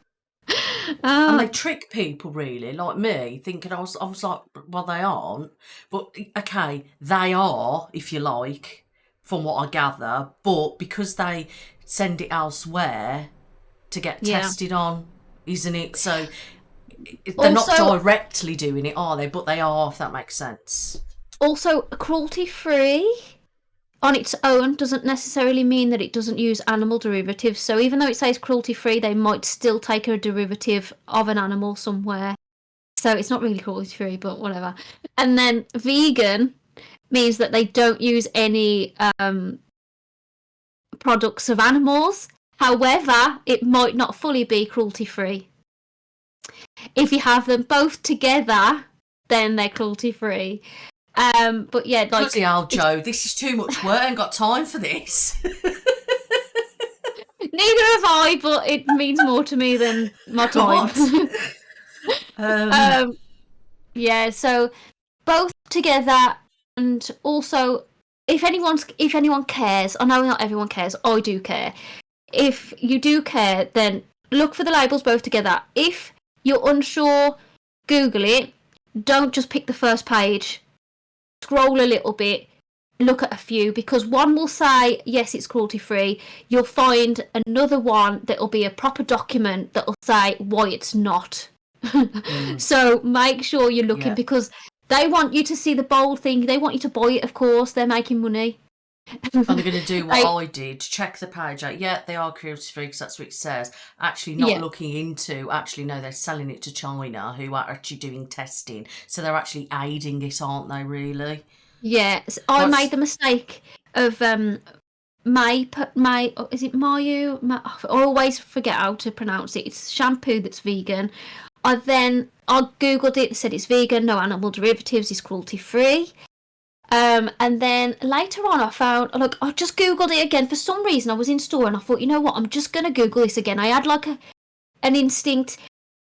[SPEAKER 2] And they trick people, really, like me, thinking I was like, well, they aren't. But, okay, they are, if you like, from what I gather. But because they send it elsewhere to get tested on, isn't it? So they're not directly doing it, are they? But they are, if that makes sense.
[SPEAKER 1] Also, cruelty-free on its own doesn't necessarily mean that it doesn't use animal derivatives. So even though it says cruelty-free, they might still take a derivative of an animal somewhere. So it's not really cruelty-free, but whatever. And then vegan means that they don't use any products of animals. However, it might not fully be cruelty-free. If you have them both together, then they're cruelty-free. But yeah,
[SPEAKER 2] bloody hell, Joe, this is too much work. I ain't got time for this.
[SPEAKER 1] Neither have I, but it means more to me than my time. Yeah, so both together, and also if anyone cares, I know not everyone cares, I do care. If you do care, then look for the labels both together. If you're unsure, Google it. Don't just pick the first page. Scroll a little bit, look at a few, because one will say yes, it's cruelty free. You'll find another one that'll be a proper document that'll say why it's not. So make sure you're looking, because they want you to see the bold thing. They want you to buy it, of course. They're making money.
[SPEAKER 2] And they're going to do what I did, check the page out. Yeah, they are cruelty free because that's what it says. Actually not looking into, no, they're selling it to China, who are actually doing testing. So they're actually aiding it, aren't they, really?
[SPEAKER 1] Yeah, I made the mistake of is it Mayu? I always forget how to pronounce it. It's shampoo that's vegan. I Googled it, said it's vegan, no animal derivatives, it's cruelty free. And then later on I found, I just Googled it again. For some reason I was in store and I thought, you know what, I'm just going to Google this again. I had an instinct,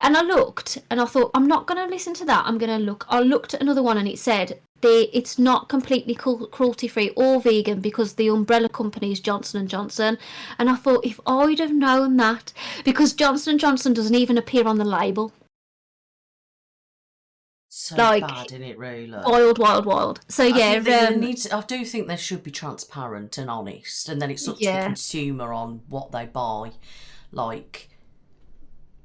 [SPEAKER 1] and I looked and I thought, I'm not going to listen to that. I looked at another one and it said it's not completely cruelty free or vegan because the umbrella company is Johnson & Johnson. And I thought, if I'd have known that, because Johnson & Johnson doesn't even appear on the label.
[SPEAKER 2] So bad, isn't it, really?
[SPEAKER 1] Wild. So yeah,
[SPEAKER 2] I do think they should be transparent and honest, and then it's up to the consumer on what they buy.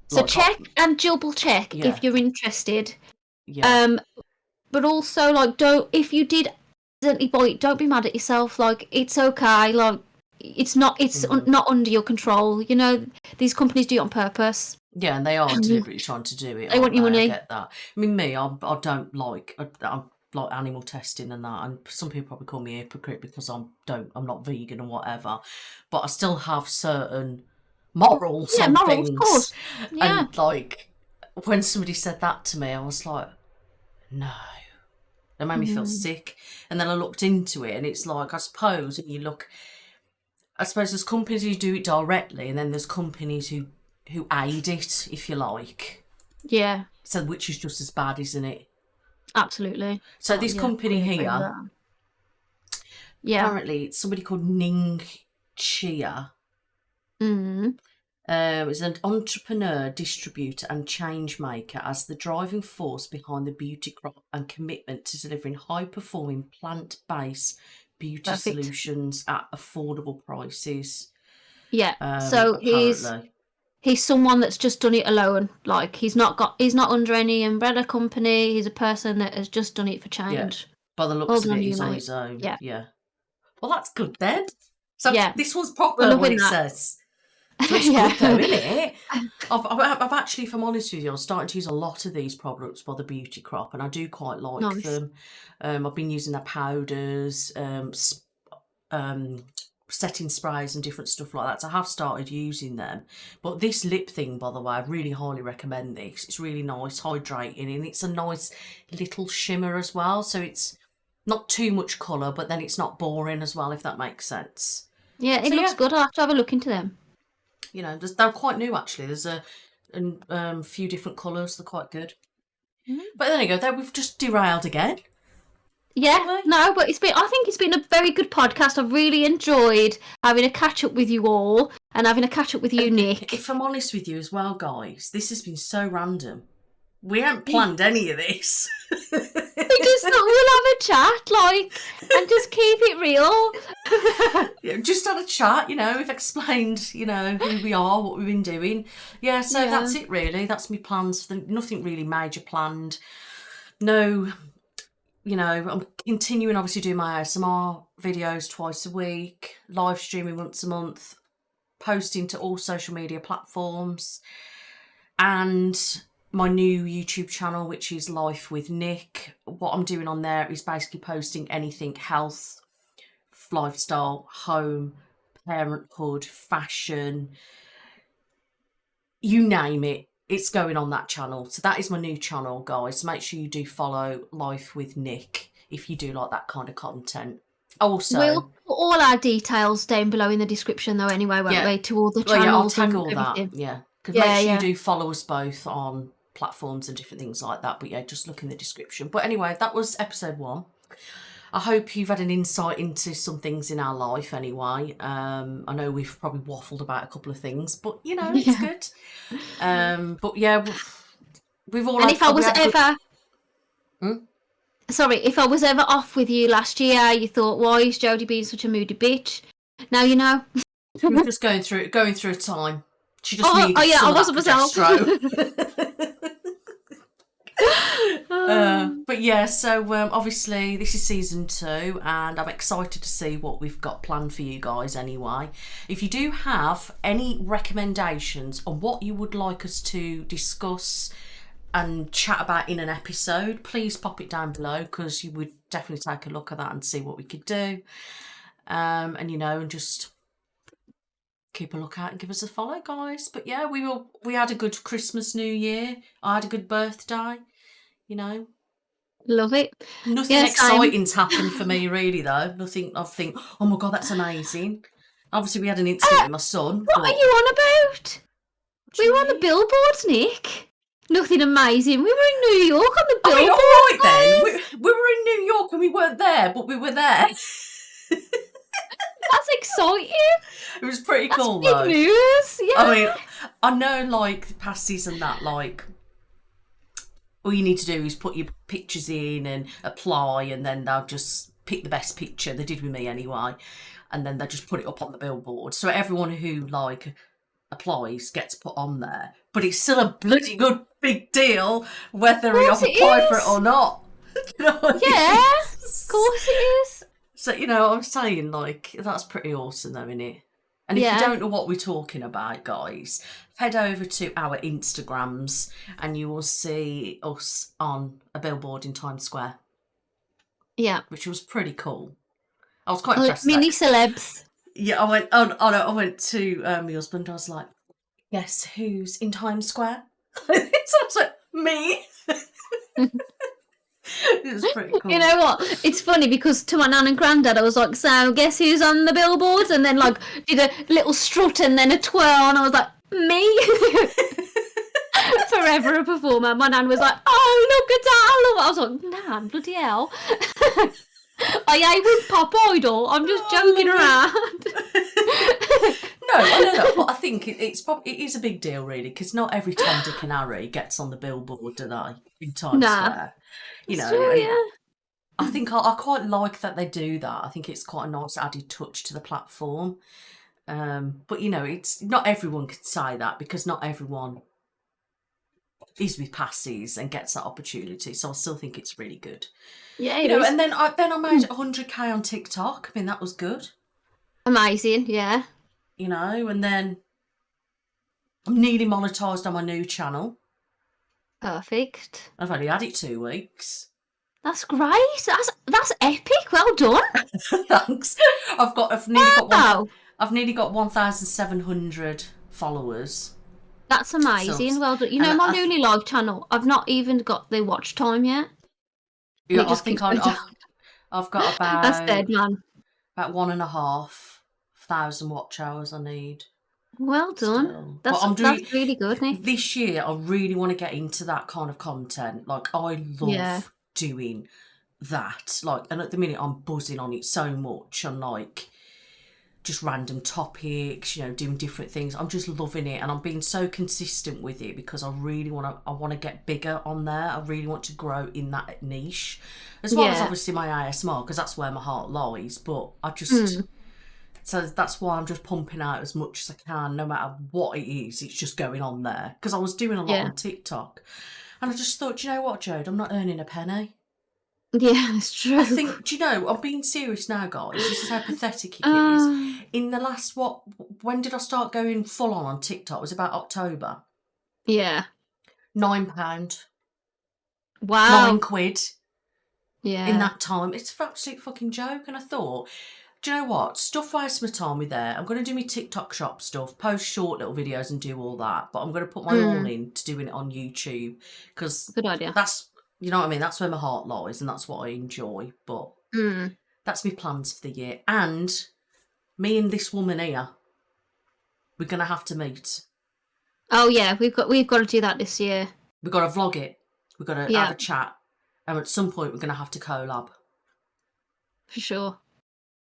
[SPEAKER 1] So check and double check if you're interested.
[SPEAKER 2] Yeah.
[SPEAKER 1] But also, like, if you did accidentally buy it, don't be mad at yourself. Like, it's okay. Like, it's not under your control. You know, these companies do it on purpose.
[SPEAKER 2] Yeah, and they are deliberately trying to do it.
[SPEAKER 1] They want your money.
[SPEAKER 2] I get that. I mean, me, I don't like animal testing and that, and some people probably call me a hypocrite because I'm not vegan and whatever, but I still have certain morals on things. Of course. Yeah. And like when somebody said that to me, I was like, no. It made me feel sick. And then I looked into it, and it's like, I suppose there's companies who do it directly, and then there's companies who aid it, if you like.
[SPEAKER 1] Yeah.
[SPEAKER 2] So which is just as bad, isn't it?
[SPEAKER 1] Absolutely.
[SPEAKER 2] So this company here, apparently it's somebody called Nic Jodie. Is an entrepreneur, distributor and change maker as the driving force behind the beauty crop and commitment to delivering high-performing plant-based beauty solutions at affordable prices.
[SPEAKER 1] Yeah, so he's someone that's just done it alone. Like, he's not under any umbrella company. He's a person that has just done it for change.
[SPEAKER 2] Yeah. By the looks of it, he's on his own. Yeah. Well, that's good then. So this was proper what it says. So it's good though, isn't it? I've actually, if I'm honest with you, I'm starting to use a lot of these products by the Beauty Crop, and I do quite like them. I've been using their powders, setting sprays and different stuff like that. So I have started using them. But this lip thing, by the way, I really highly recommend this. It's really nice, hydrating, and it's a nice little shimmer as well. So it's not too much colour, but then it's not boring as well, if that makes sense.
[SPEAKER 1] Yeah, it looks good. I'll have to have a look into them.
[SPEAKER 2] You know, they're quite new actually. There's a few different colours. They're quite good. But there you go. We've just derailed again.
[SPEAKER 1] Yeah, no, but I think it's been a very good podcast. I've really enjoyed having a catch up with you all and having a catch up with you, Nic.
[SPEAKER 2] If I'm honest with you as well, guys, this has been so random. We haven't planned any of this.
[SPEAKER 1] We just thought we'll have a chat, and just keep it real.
[SPEAKER 2] Just had a chat, we've explained, who we are, what we've been doing. Yeah, so that's it really. That's my plans. Nothing really major planned. No, I'm continuing obviously doing my ASMR videos twice a week, live streaming once a month, posting to all social media platforms, and my new YouTube channel, which is Life with Nic. What I'm doing on there is basically posting anything health, lifestyle, home, parenthood, fashion, you name it, it's going on that channel. So that is my new channel, guys. So make sure you do follow Life with Nic if you do like that kind of content. Also,
[SPEAKER 1] we'll put all our details down below in the description though anyway, won't we, to all the channels.
[SPEAKER 2] I'll tag all that, because make sure you do follow us both on platforms and different things like that, but just look in the description. But anyway, that was episode 1. I hope you've had an insight into some things in our life anyway. I know we've probably waffled about a couple of things, but it's good. But we've all. And
[SPEAKER 1] if I was ever off with you last year, you thought, why is Jodie being such a moody bitch? Now you know.
[SPEAKER 2] We're just going through a time. She just needed some of that progesterone. But so obviously this is season 2, and I'm excited to see what we've got planned for you guys anyway. If you do have any recommendations on what you would like us to discuss and chat about in an episode, please pop it down below, because you would definitely take a look at that and see what we could do. And just keep a lookout and give us a follow, guys. But we had a good Christmas, New Year. I had a good birthday,
[SPEAKER 1] Love it.
[SPEAKER 2] Nothing exciting's happened for me really though. Nothing I think, oh my god, that's amazing. Obviously we had an incident with my son.
[SPEAKER 1] What are you on about? We were on the billboards, Nic. Nothing amazing. We were in New York on the billboards.
[SPEAKER 2] All right then. We were in New York and we weren't there, but we were there.
[SPEAKER 1] That's exciting.
[SPEAKER 2] It was pretty cool
[SPEAKER 1] though. Big news. Yeah.
[SPEAKER 2] I mean, I know the pasties and that, all you need to do is put your pictures in and apply, and then they'll just pick the best picture. They did with me anyway, and then they just put it up on the billboard. So everyone who applies gets put on there, but it's still a bloody good big deal whether I've
[SPEAKER 1] course it
[SPEAKER 2] applied for it
[SPEAKER 1] is.
[SPEAKER 2] or not. You know what I mean?
[SPEAKER 1] Yeah, of course it is.
[SPEAKER 2] So, you know, I'm saying, like, that's pretty awesome though, isn't it? And if you
[SPEAKER 1] Yeah.
[SPEAKER 2] don't know what we're talking about, guys, head over to our Instagrams and you will see us on a billboard in Times Square,
[SPEAKER 1] Yeah.
[SPEAKER 2] which was pretty cool. I was quite impressed.
[SPEAKER 1] Mini celebs.
[SPEAKER 2] Yeah, I went to my husband. I was like, "Guess who's in Times Square?" So I was like, "Me." It was pretty cool.
[SPEAKER 1] You know what? It's funny because to my nan and granddad, I was like, "So guess who's on the billboards?" And then like did a little strut and then a twirl, and I was like, "Me." Forever a performer. My nan was like, "Oh, look at that!" I was like, "Nan, bloody hell." I ain't with Pop Idol. I'm just joking around.
[SPEAKER 2] No, I know that, but I think it is a big deal, really, because not every Tom, Dick and Harry gets on the billboard, do they, in Times Square? You know,
[SPEAKER 1] true,
[SPEAKER 2] and
[SPEAKER 1] yeah.
[SPEAKER 2] I think I quite like that they do that. I think it's quite a nice added touch to the platform. But, you know, it's not everyone can say that because not everyone is with passes and gets that opportunity. So I still think it's really good.
[SPEAKER 1] Yeah,
[SPEAKER 2] You know, and then I made 100k on TikTok. I mean, that was good.
[SPEAKER 1] Amazing, yeah.
[SPEAKER 2] You know, and then I'm nearly monetised on my new channel.
[SPEAKER 1] Perfect.
[SPEAKER 2] I've only had it 2 weeks.
[SPEAKER 1] That's great. That's epic. Well done.
[SPEAKER 2] Thanks. I've nearly got 1,700 followers.
[SPEAKER 1] That's amazing.
[SPEAKER 2] So,
[SPEAKER 1] well done. You know,
[SPEAKER 2] and
[SPEAKER 1] my newly live channel, I've not even got the watch time yet.
[SPEAKER 2] Yeah,
[SPEAKER 1] I think
[SPEAKER 2] I've got about
[SPEAKER 1] that's dead, man.
[SPEAKER 2] About 1,500 watch hours I need.
[SPEAKER 1] Well done.
[SPEAKER 2] Still.
[SPEAKER 1] That's really good, Nick.
[SPEAKER 2] This year, I really want to get into that kind of content. Like, I love doing that. Like, and at the minute, I'm buzzing on it so much. I'm like, just random topics, you know, doing different things. I'm just loving it, and I'm being so consistent with it because I really want to get bigger on there. I really want to grow in that niche, as well as obviously my ASMR, because that's where my heart lies. But I just so that's why I'm just pumping out as much as I can, no matter what it is. It's just going on there because I was doing a lot on TikTok, and I just thought, you know what, Jode, I'm not earning a penny.
[SPEAKER 1] Yeah, it's true.
[SPEAKER 2] I think, do you know, I'm being serious now, guys. This is how pathetic it is. In the last, when did I start going full on TikTok? It was about October.
[SPEAKER 1] Yeah.
[SPEAKER 2] £9.
[SPEAKER 1] Wow.
[SPEAKER 2] £9.
[SPEAKER 1] Yeah.
[SPEAKER 2] In that time. It's an absolute fucking joke. And I thought, do you know what? Stuff waste my time with there. I'm going to do my TikTok shop stuff, post short little videos and do all that. But I'm going to put my all in to doing it on YouTube. Because
[SPEAKER 1] good idea.
[SPEAKER 2] You know what I mean? That's where my heart lies and that's what I enjoy. But that's my plans for the year. And me and this woman here, we're going to have to meet.
[SPEAKER 1] Oh, yeah. We've got to do that this year.
[SPEAKER 2] We've got to vlog it. We've got to have a chat. And at some point, we're going to have to collab.
[SPEAKER 1] For sure.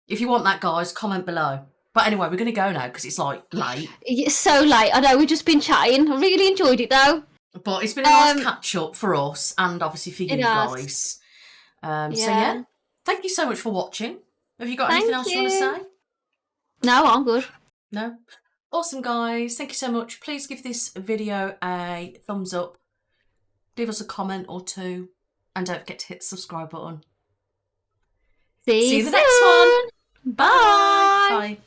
[SPEAKER 2] If you want that, guys, comment below. But anyway, we're going to go now because it's like late.
[SPEAKER 1] It's so late. I know, we've just been chatting. I really enjoyed it though.
[SPEAKER 2] But it's been a nice catch up for us and obviously for you guys. So yeah, thank you so much for watching. Have you got anything else you want to say?
[SPEAKER 1] No, I'm good.
[SPEAKER 2] No? Awesome, guys. Thank you so much. Please give this video a thumbs up. Leave us a comment or two. And don't forget to hit the subscribe button.
[SPEAKER 1] See you
[SPEAKER 2] in the next one.
[SPEAKER 1] Bye.
[SPEAKER 2] Bye.